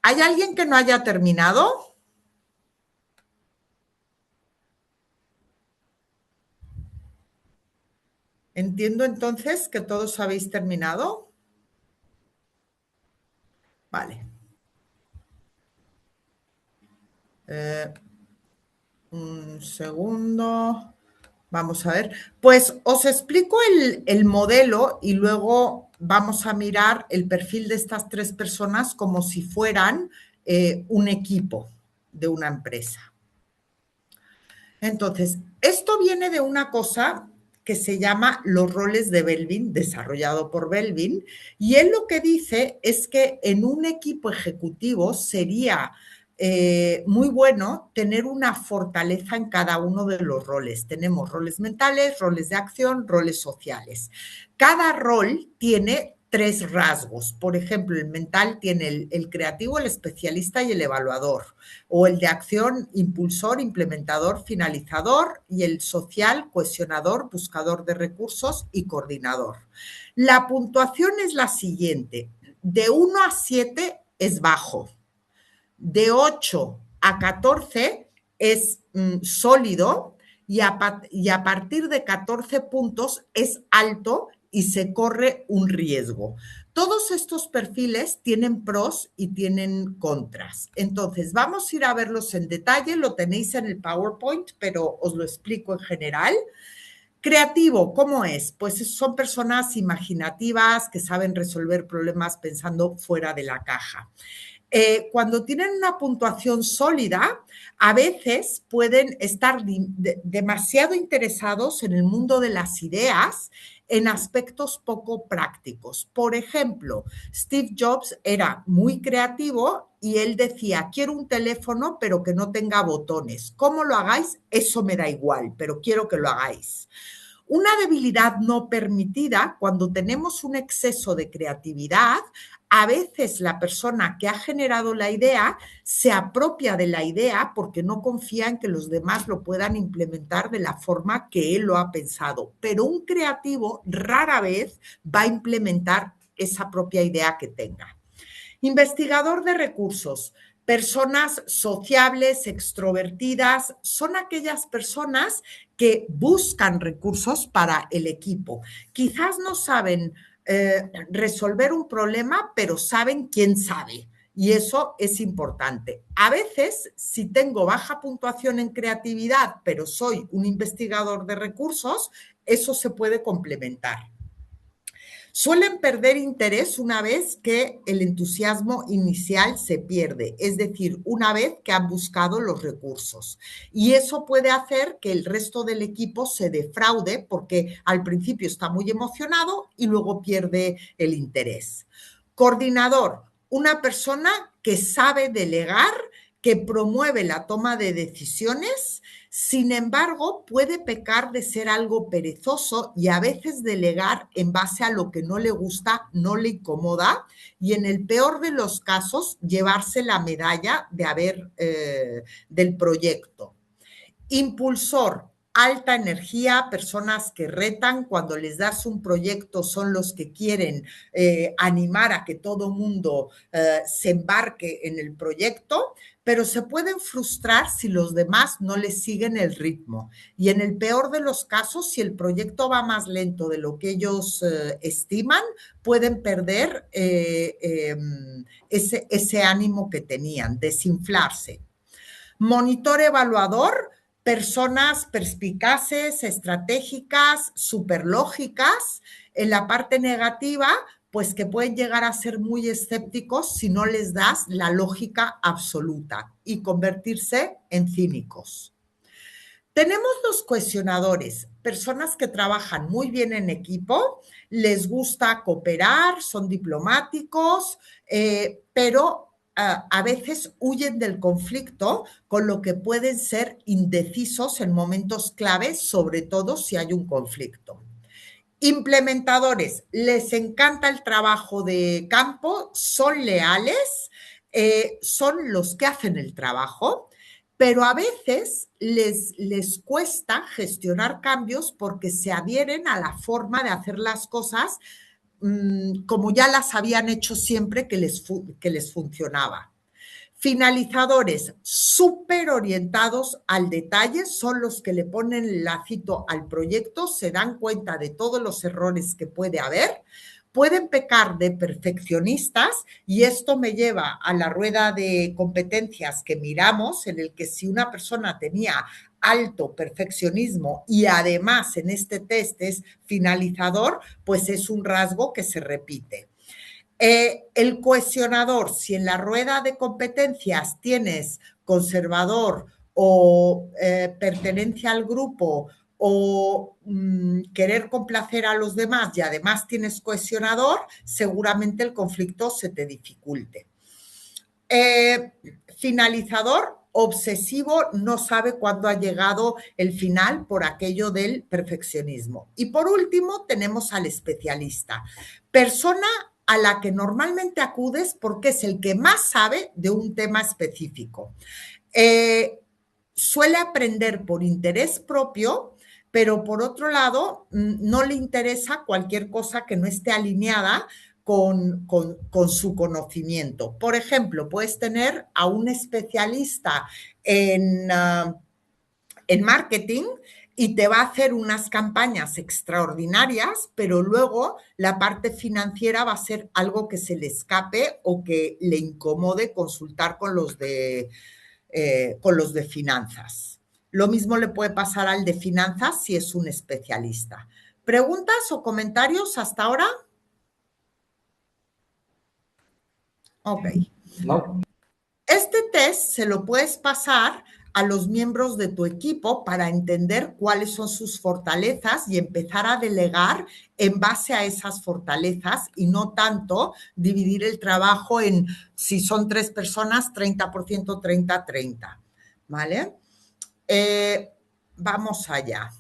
Speaker 2: ¿Hay alguien que no haya terminado? Entiendo entonces que todos habéis terminado. Vale. Un segundo. Vamos a ver. Pues os explico el modelo y luego vamos a mirar el perfil de estas tres personas como si fueran un equipo de una empresa. Entonces, esto viene de una cosa que se llama los roles de Belbin, desarrollado por Belbin, y él lo que dice es que en un equipo ejecutivo sería muy bueno tener una fortaleza en cada uno de los roles. Tenemos roles mentales, roles de acción, roles sociales. Cada rol tiene 3 rasgos. Por ejemplo, el mental tiene el creativo, el especialista y el evaluador. O el de acción, impulsor, implementador, finalizador. Y el social, cohesionador, buscador de recursos y coordinador. La puntuación es la siguiente. De 1 a 7 es bajo. De 8 a 14 es sólido y a partir de 14 puntos es alto y se corre un riesgo. Todos estos perfiles tienen pros y tienen contras. Entonces, vamos a ir a verlos en detalle. Lo tenéis en el PowerPoint, pero os lo explico en general. Creativo, ¿cómo es? Pues son personas imaginativas que saben resolver problemas pensando fuera de la caja. Cuando tienen una puntuación sólida, a veces pueden estar demasiado interesados en el mundo de las ideas en aspectos poco prácticos. Por ejemplo, Steve Jobs era muy creativo y él decía, quiero un teléfono pero que no tenga botones. ¿Cómo lo hagáis? Eso me da igual, pero quiero que lo hagáis. Una debilidad no permitida, cuando tenemos un exceso de creatividad, a veces la persona que ha generado la idea se apropia de la idea porque no confía en que los demás lo puedan implementar de la forma que él lo ha pensado. Pero un creativo rara vez va a implementar esa propia idea que tenga. Investigador de recursos. Personas sociables, extrovertidas, son aquellas personas que buscan recursos para el equipo. Quizás no saben resolver un problema, pero saben quién sabe. Y eso es importante. A veces, si tengo baja puntuación en creatividad, pero soy un investigador de recursos, eso se puede complementar. Suelen perder interés una vez que el entusiasmo inicial se pierde, es decir, una vez que han buscado los recursos. Y eso puede hacer que el resto del equipo se defraude porque al principio está muy emocionado y luego pierde el interés. Coordinador, una persona que sabe delegar, que promueve la toma de decisiones. Sin embargo, puede pecar de ser algo perezoso y a veces delegar en base a lo que no le gusta, no le incomoda y en el peor de los casos llevarse la medalla del proyecto. Impulsor, alta energía, personas que retan, cuando les das un proyecto son los que quieren animar a que todo mundo se embarque en el proyecto, pero se pueden frustrar si los demás no les siguen el ritmo. Y en el peor de los casos, si el proyecto va más lento de lo que ellos estiman, pueden perder ese ánimo que tenían, desinflarse. Monitor evaluador, personas perspicaces, estratégicas, superlógicas. En la parte negativa, pues que pueden llegar a ser muy escépticos si no les das la lógica absoluta y convertirse en cínicos. Tenemos los cohesionadores, personas que trabajan muy bien en equipo, les gusta cooperar, son diplomáticos, pero a veces huyen del conflicto, con lo que pueden ser indecisos en momentos claves, sobre todo si hay un conflicto. Implementadores, les encanta el trabajo de campo, son leales, son los que hacen el trabajo, pero a veces les cuesta gestionar cambios porque se adhieren a la forma de hacer las cosas como ya las habían hecho siempre que les funcionaba. Finalizadores súper orientados al detalle, son los que le ponen el lacito al proyecto, se dan cuenta de todos los errores que puede haber, pueden pecar de perfeccionistas y esto me lleva a la rueda de competencias que miramos, en el que si una persona tenía alto perfeccionismo y además en este test es finalizador, pues es un rasgo que se repite. El cohesionador, si en la rueda de competencias tienes conservador o pertenencia al grupo o querer complacer a los demás y además tienes cohesionador, seguramente el conflicto se te dificulte. finalizador, obsesivo, no sabe cuándo ha llegado el final por aquello del perfeccionismo. Y por último, tenemos al especialista, persona a la que normalmente acudes porque es el que más sabe de un tema específico. Suele aprender por interés propio, pero por otro lado, no le interesa cualquier cosa que no esté alineada con su conocimiento. Por ejemplo, puedes tener a un especialista en marketing y te va a hacer unas campañas extraordinarias, pero luego la parte financiera va a ser algo que se le escape o que le incomode consultar con los de finanzas. Lo mismo le puede pasar al de finanzas si es un especialista. ¿Preguntas o comentarios hasta ahora? Ok.
Speaker 4: No.
Speaker 2: Este test se lo puedes pasar a los miembros de tu equipo para entender cuáles son sus fortalezas y empezar a delegar en base a esas fortalezas y no tanto dividir el trabajo en, si son 3 personas, 30%, 30-30, ¿vale? Vamos allá.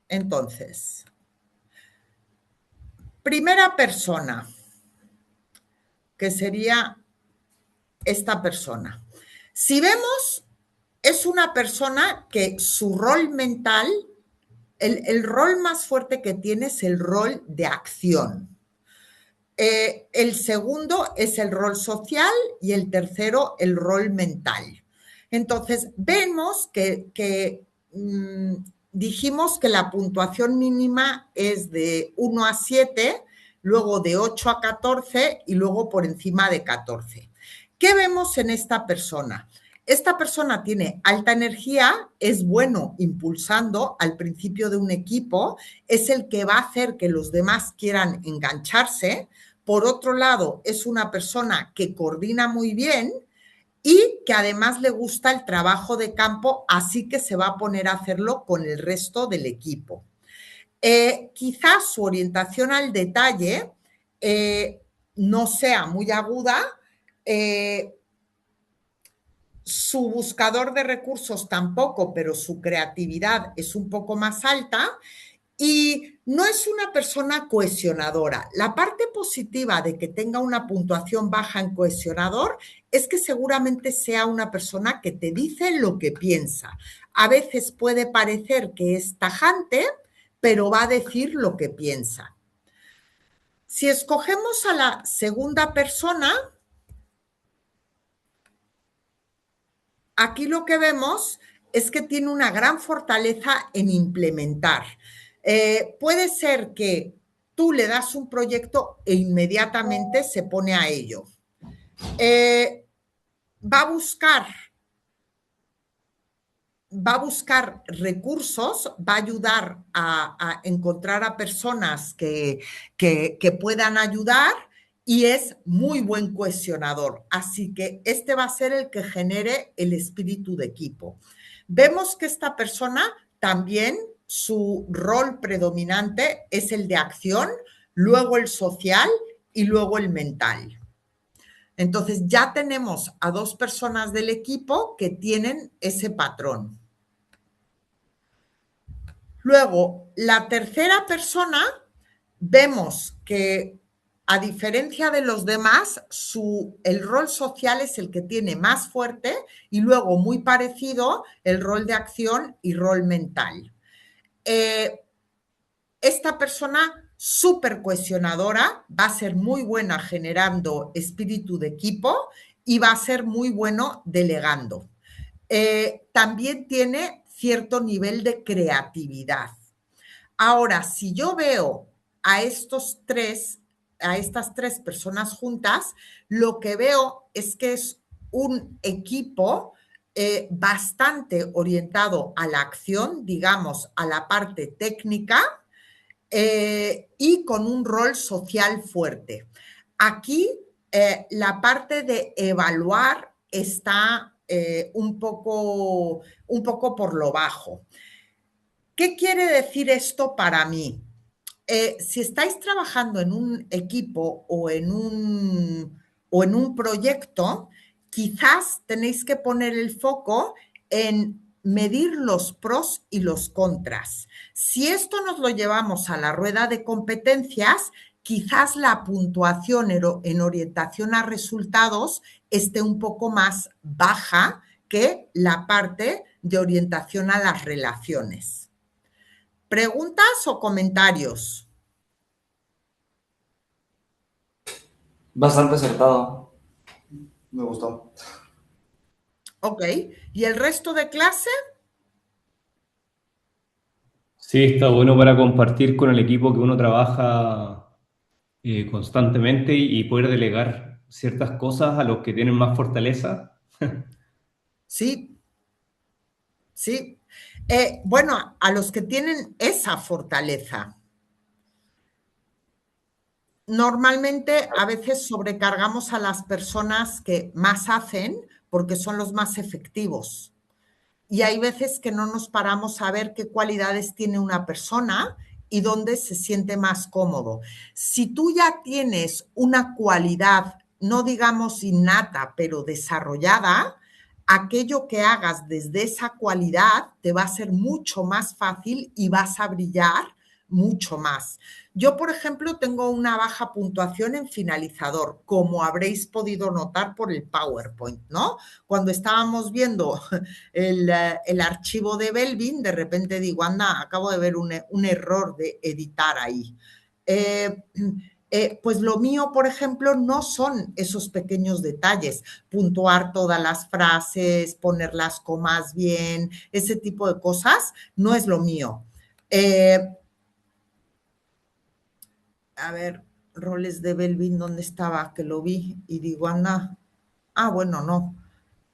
Speaker 2: Entonces, primera persona, que sería esta persona. Si vemos, es una persona que su rol mental, el rol más fuerte que tiene es el rol de acción. El segundo es el rol social y el tercero el rol mental. Entonces, vemos que dijimos que la puntuación mínima es de 1 a 7, luego de 8 a 14 y luego por encima de 14. ¿Qué vemos en esta persona? Esta persona tiene alta energía, es bueno impulsando al principio de un equipo, es el que va a hacer que los demás quieran engancharse. Por otro lado, es una persona que coordina muy bien y que además le gusta el trabajo de campo, así que se va a poner a hacerlo con el resto del equipo. Quizás su orientación al detalle no sea muy aguda, su buscador de recursos tampoco, pero su creatividad es un poco más alta y no es una persona cohesionadora. La parte positiva de que tenga una puntuación baja en cohesionador es que seguramente sea una persona que te dice lo que piensa. A veces puede parecer que es tajante, pero va a decir lo que piensa. Si escogemos a la segunda persona, aquí lo que vemos es que tiene una gran fortaleza en implementar. Puede ser que tú le das un proyecto e inmediatamente se pone a ello. Va a buscar recursos, va a ayudar a encontrar a personas que puedan ayudar y es muy buen cohesionador. Así que este va a ser el que genere el espíritu de equipo. Vemos que esta persona también, su rol predominante es el de acción, luego el social y luego el mental. Entonces ya tenemos a 2 personas del equipo que tienen ese patrón. Luego, la tercera persona, vemos que a diferencia de los demás, el rol social es el que tiene más fuerte y luego muy parecido el rol de acción y rol mental. Esta persona súper cohesionadora va a ser muy buena generando espíritu de equipo y va a ser muy bueno delegando. También tiene cierto nivel de creatividad. Ahora, si yo veo a estas 3 personas juntas, lo que veo es que es un equipo bastante orientado a la acción, digamos, a la parte técnica y con un rol social fuerte. Aquí la parte de evaluar está un poco por lo bajo. ¿Qué quiere decir esto para mí? Si estáis trabajando en un equipo o en un proyecto, quizás tenéis que poner el foco en medir los pros y los contras. Si esto nos lo llevamos a la rueda de competencias, quizás la puntuación en orientación a resultados esté un poco más baja que la parte de orientación a las relaciones. ¿Preguntas o comentarios?
Speaker 4: Bastante acertado.
Speaker 1: Me gustó.
Speaker 2: Ok. ¿Y el resto de clase?
Speaker 10: Sí, está bueno para compartir con el equipo que uno trabaja constantemente y poder delegar ciertas cosas a los que tienen más fortaleza.
Speaker 2: Sí, sí. Bueno, a los que tienen esa fortaleza. Normalmente a veces sobrecargamos a las personas que más hacen porque son los más efectivos. Y hay veces que no nos paramos a ver qué cualidades tiene una persona y dónde se siente más cómodo. Si tú ya tienes una cualidad, no digamos innata, pero desarrollada, aquello que hagas desde esa cualidad te va a ser mucho más fácil y vas a brillar mucho más. Yo, por ejemplo, tengo una baja puntuación en finalizador, como habréis podido notar por el PowerPoint, ¿no? Cuando estábamos viendo el archivo de Belvin, de repente digo, anda, acabo de ver un error de editar ahí. Pues lo mío, por ejemplo, no son esos pequeños detalles, puntuar todas las frases, poner las comas bien, ese tipo de cosas, no es lo mío. A ver, roles de Belvin, ¿dónde estaba? Que lo vi y digo, anda, bueno,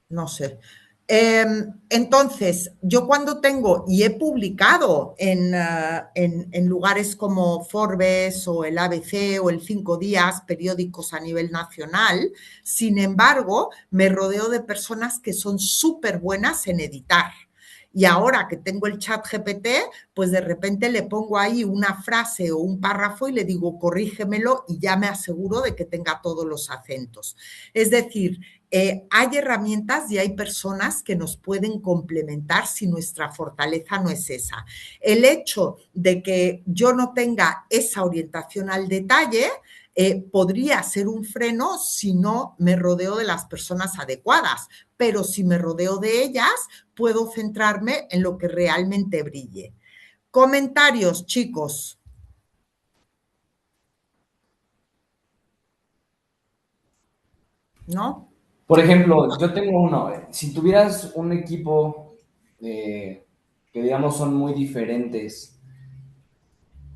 Speaker 2: no sé. Entonces, yo cuando tengo, y he publicado en lugares como Forbes o el ABC o el 5 Días, periódicos a nivel nacional, sin embargo, me rodeo de personas que son súper buenas en editar. Y ahora que tengo el chat GPT, pues de repente le pongo ahí una frase o un párrafo y le digo, corrígemelo y ya me aseguro de que tenga todos los acentos. Es decir, hay herramientas y hay personas que nos pueden complementar si nuestra fortaleza no es esa. El hecho de que yo no tenga esa orientación al detalle podría ser un freno si no me rodeo de las personas adecuadas, pero si me rodeo de ellas, puedo centrarme en lo que realmente brille. Comentarios, chicos. ¿No?
Speaker 4: Por ejemplo, yo tengo uno. Si tuvieras un equipo que digamos son muy diferentes,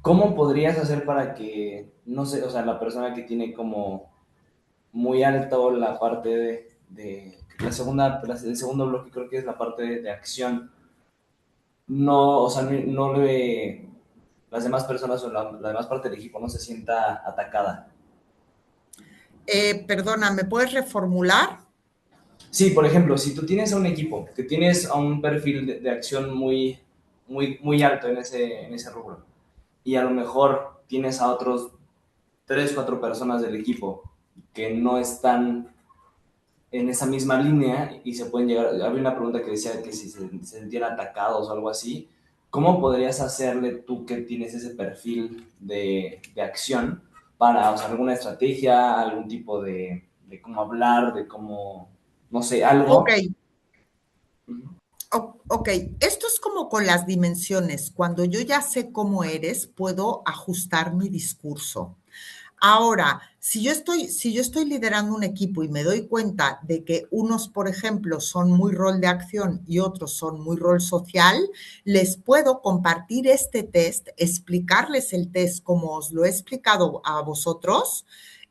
Speaker 4: ¿cómo podrías hacer para que, no sé, o sea, la persona que tiene como muy alto la parte de el segundo bloque creo que es la parte de acción, no, o sea, no le, las demás personas o la demás parte del equipo no se sienta atacada?
Speaker 2: Perdona, ¿me puedes reformular?
Speaker 4: Sí, por ejemplo, si tú tienes a un equipo que tienes a un perfil de acción muy alto en ese rubro y a lo mejor tienes a otros 3, 4 personas del equipo que no están en esa misma línea y se pueden llegar, había una pregunta que decía que si se sentían atacados o algo así, ¿cómo podrías hacerle tú que tienes ese perfil de acción para, o sea, alguna estrategia, algún tipo de cómo hablar, de cómo, no sé, algo?
Speaker 2: Ok. Ok, esto es como con las dimensiones. Cuando yo ya sé cómo eres, puedo ajustar mi discurso. Ahora, si yo estoy liderando un equipo y me doy cuenta de que unos, por ejemplo, son muy rol de acción y otros son muy rol social, les puedo compartir este test, explicarles el test como os lo he explicado a vosotros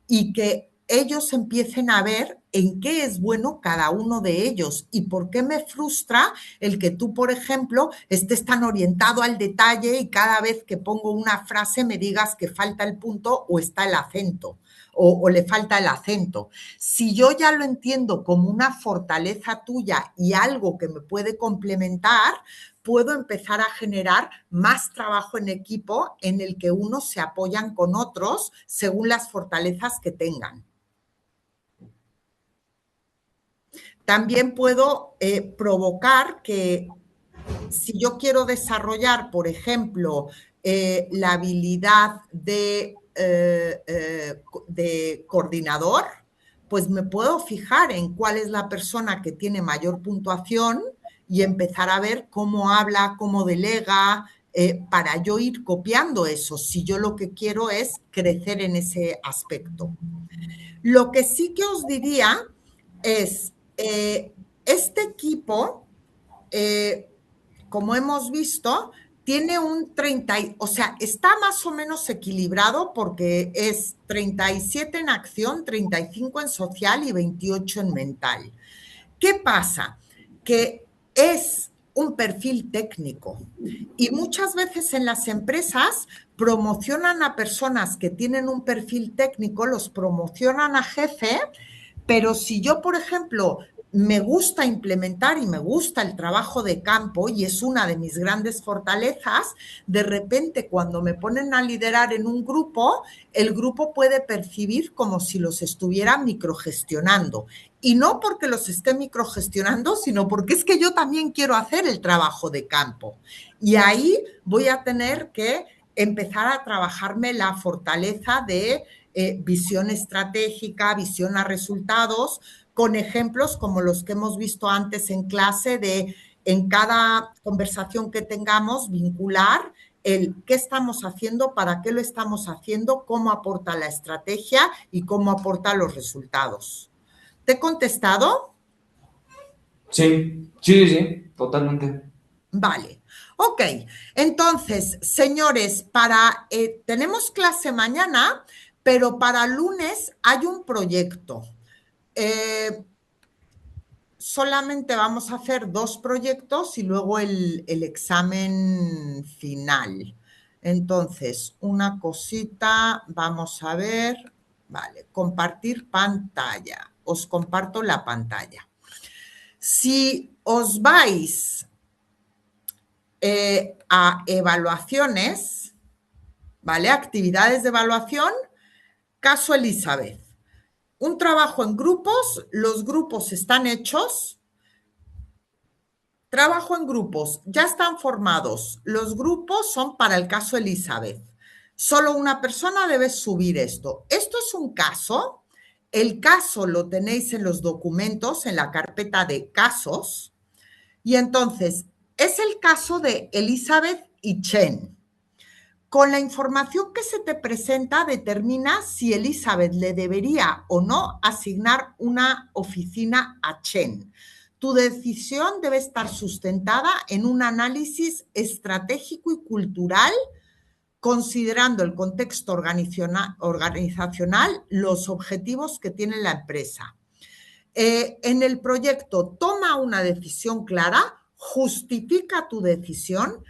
Speaker 2: y que ellos empiecen a ver en qué es bueno cada uno de ellos y por qué me frustra el que tú, por ejemplo, estés tan orientado al detalle y cada vez que pongo una frase me digas que falta el punto o está el acento o le falta el acento. Si yo ya lo entiendo como una fortaleza tuya y algo que me puede complementar, puedo empezar a generar más trabajo en equipo en el que unos se apoyan con otros según las fortalezas que tengan. también puedo provocar que si yo quiero desarrollar, por ejemplo, la habilidad de coordinador, pues me puedo fijar en cuál es la persona que tiene mayor puntuación y empezar a ver cómo habla, cómo delega, para yo ir copiando eso, si yo lo que quiero es crecer en ese aspecto. Lo que sí que os diría es, este equipo, como hemos visto, tiene un 30, o sea, está más o menos equilibrado porque es 37 en acción, 35 en social y 28 en mental. ¿Qué pasa? Que es un perfil técnico y muchas veces en las empresas promocionan a personas que tienen un perfil técnico, los promocionan a jefe, pero si yo, por ejemplo, me gusta implementar y me gusta el trabajo de campo y es una de mis grandes fortalezas, de repente cuando me ponen a liderar en un grupo, el grupo puede percibir como si los estuviera microgestionando. Y no porque los esté microgestionando, sino porque es que yo también quiero hacer el trabajo de campo. Y ahí voy a tener que empezar a trabajarme la fortaleza de visión estratégica, visión a resultados, con ejemplos como los que hemos visto antes en clase de en cada conversación que tengamos vincular el qué estamos haciendo, para qué lo estamos haciendo, cómo aporta la estrategia y cómo aporta los resultados. ¿Te he contestado?
Speaker 4: Sí, sí, sí, totalmente.
Speaker 2: Vale. Ok, entonces, señores, tenemos clase mañana, pero para lunes hay un proyecto. Solamente vamos a hacer 2 proyectos y luego el examen final. Entonces, una cosita, vamos a ver. Vale, compartir pantalla. Os comparto la pantalla. Si os vais a evaluaciones, ¿vale? Actividades de evaluación, caso Elizabeth. Un trabajo en grupos, los grupos están hechos. Trabajo en grupos, ya están formados. Los grupos son para el caso Elizabeth. Solo una persona debe subir esto. Esto es un caso. El caso lo tenéis en los documentos, en la carpeta de casos. Y entonces, es el caso de Elizabeth y Chen. Con la información que se te presenta, determina si Elizabeth le debería o no asignar una oficina a Chen. Tu decisión debe estar sustentada en un análisis estratégico y cultural, considerando el contexto organizacional, los objetivos que tiene la empresa. En el proyecto, toma una decisión clara, justifica tu decisión.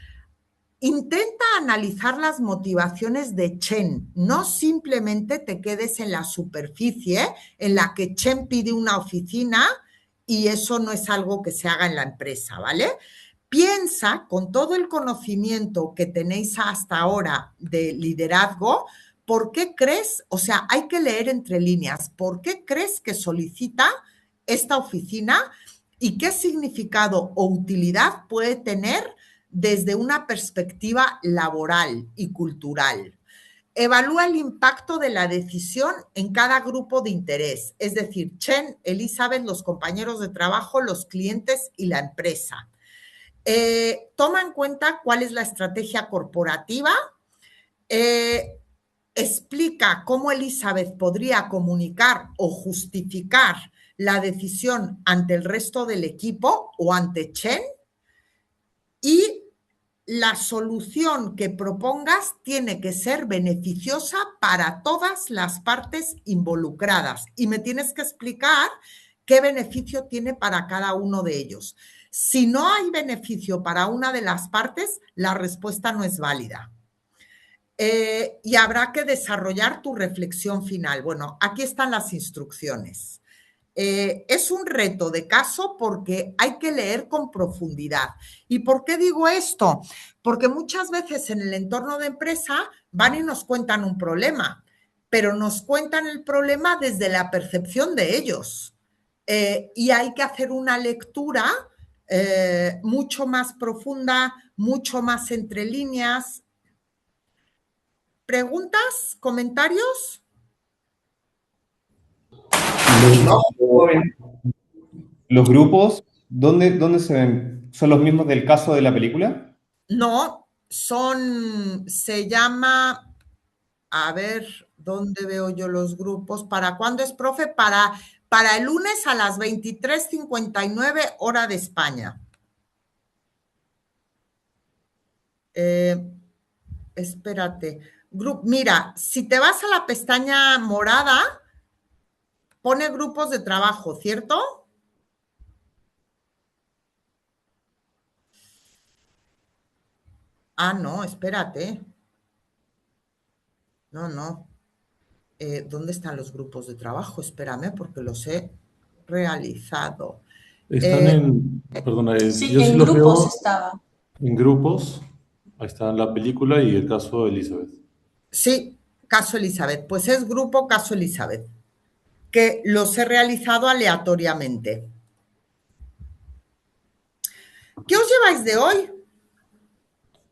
Speaker 2: Intenta analizar las motivaciones de Chen, no simplemente te quedes en la superficie en la que Chen pide una oficina y eso no es algo que se haga en la empresa, ¿vale? Piensa con todo el conocimiento que tenéis hasta ahora de liderazgo, ¿por qué crees? O sea, hay que leer entre líneas, ¿por qué crees que solicita esta oficina y qué significado o utilidad puede tener desde una perspectiva laboral y cultural? Evalúa el impacto de la decisión en cada grupo de interés, es decir, Chen, Elizabeth, los compañeros de trabajo, los clientes y la empresa. Toma en cuenta cuál es la estrategia corporativa. Explica cómo Elizabeth podría comunicar o justificar la decisión ante el resto del equipo o ante Chen. Y la solución que propongas tiene que ser beneficiosa para todas las partes involucradas y me tienes que explicar qué beneficio tiene para cada uno de ellos. Si no hay beneficio para una de las partes, la respuesta no es válida. Y habrá que desarrollar tu reflexión final. Bueno, aquí están las instrucciones. Es un reto de caso porque hay que leer con profundidad. ¿Y por qué digo esto? Porque muchas veces en el entorno de empresa van y nos cuentan un problema, pero nos cuentan el problema desde la percepción de ellos. y hay que hacer una lectura mucho más profunda, mucho más entre líneas. ¿Preguntas? ¿Comentarios?
Speaker 10: ¿Los grupos, dónde se ven? ¿Son los mismos del caso de la película?
Speaker 2: No, se llama, a ver, ¿dónde veo yo los grupos? ¿Para cuándo es, profe? Para el lunes a las 23:59 hora de España. Espérate. Mira, si te vas a la pestaña morada, pone grupos de trabajo, ¿cierto? Ah, no, espérate. No. ¿Dónde están los grupos de trabajo? Espérame, porque los he realizado.
Speaker 6: Están perdona,
Speaker 12: Sí,
Speaker 6: yo sí
Speaker 12: en
Speaker 6: los
Speaker 12: grupos
Speaker 6: veo
Speaker 12: estaba.
Speaker 6: en grupos. Ahí está la película y el caso de Elizabeth.
Speaker 2: Sí, caso Elizabeth. Pues es grupo caso Elizabeth, que los he realizado aleatoriamente. ¿Qué os lleváis de hoy?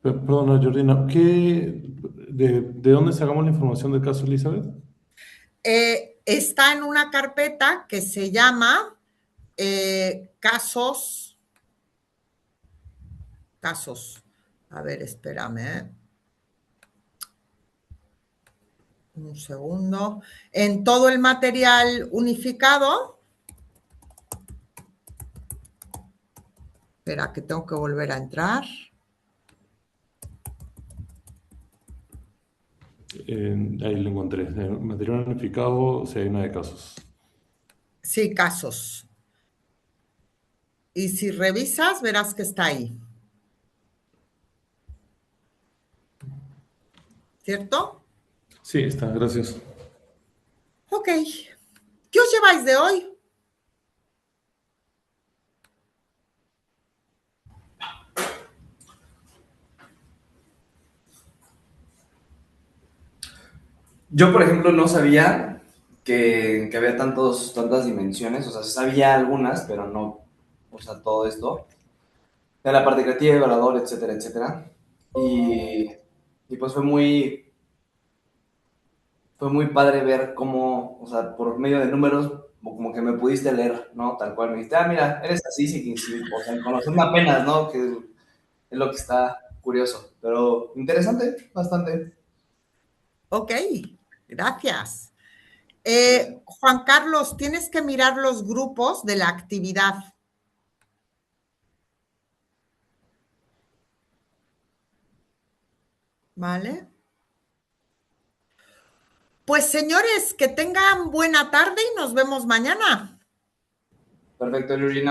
Speaker 6: Perdona, Jordina, ¿de dónde sacamos la información del caso Elizabeth?
Speaker 2: Está en una carpeta que se llama casos. A ver, espérame. Un segundo. En todo el material unificado. Espera, que tengo que volver a entrar.
Speaker 6: Ahí lo encontré. Material unificado, si hay una de casos.
Speaker 2: Sí, casos. Y si revisas, verás que está ahí. ¿Cierto?
Speaker 6: Sí, está, gracias.
Speaker 2: Ok. ¿Qué os lleváis de hoy?
Speaker 4: Yo, por ejemplo, no sabía que había tantas dimensiones, o sea, sabía algunas, pero no, o sea, todo esto, de la parte creativa, evaluador, etcétera, etcétera. Y pues fue muy padre ver cómo, o sea, por medio de números, como que me pudiste leer, ¿no? Tal cual, me dijiste, mira, eres así, sí, o sea, conocerme apenas, ¿no? Que es lo que está curioso, pero interesante, bastante.
Speaker 2: Ok, gracias. Juan Carlos, tienes que mirar los grupos de la actividad. ¿Vale? Pues señores, que tengan buena tarde y nos vemos mañana.
Speaker 4: Perfecto, Georgina.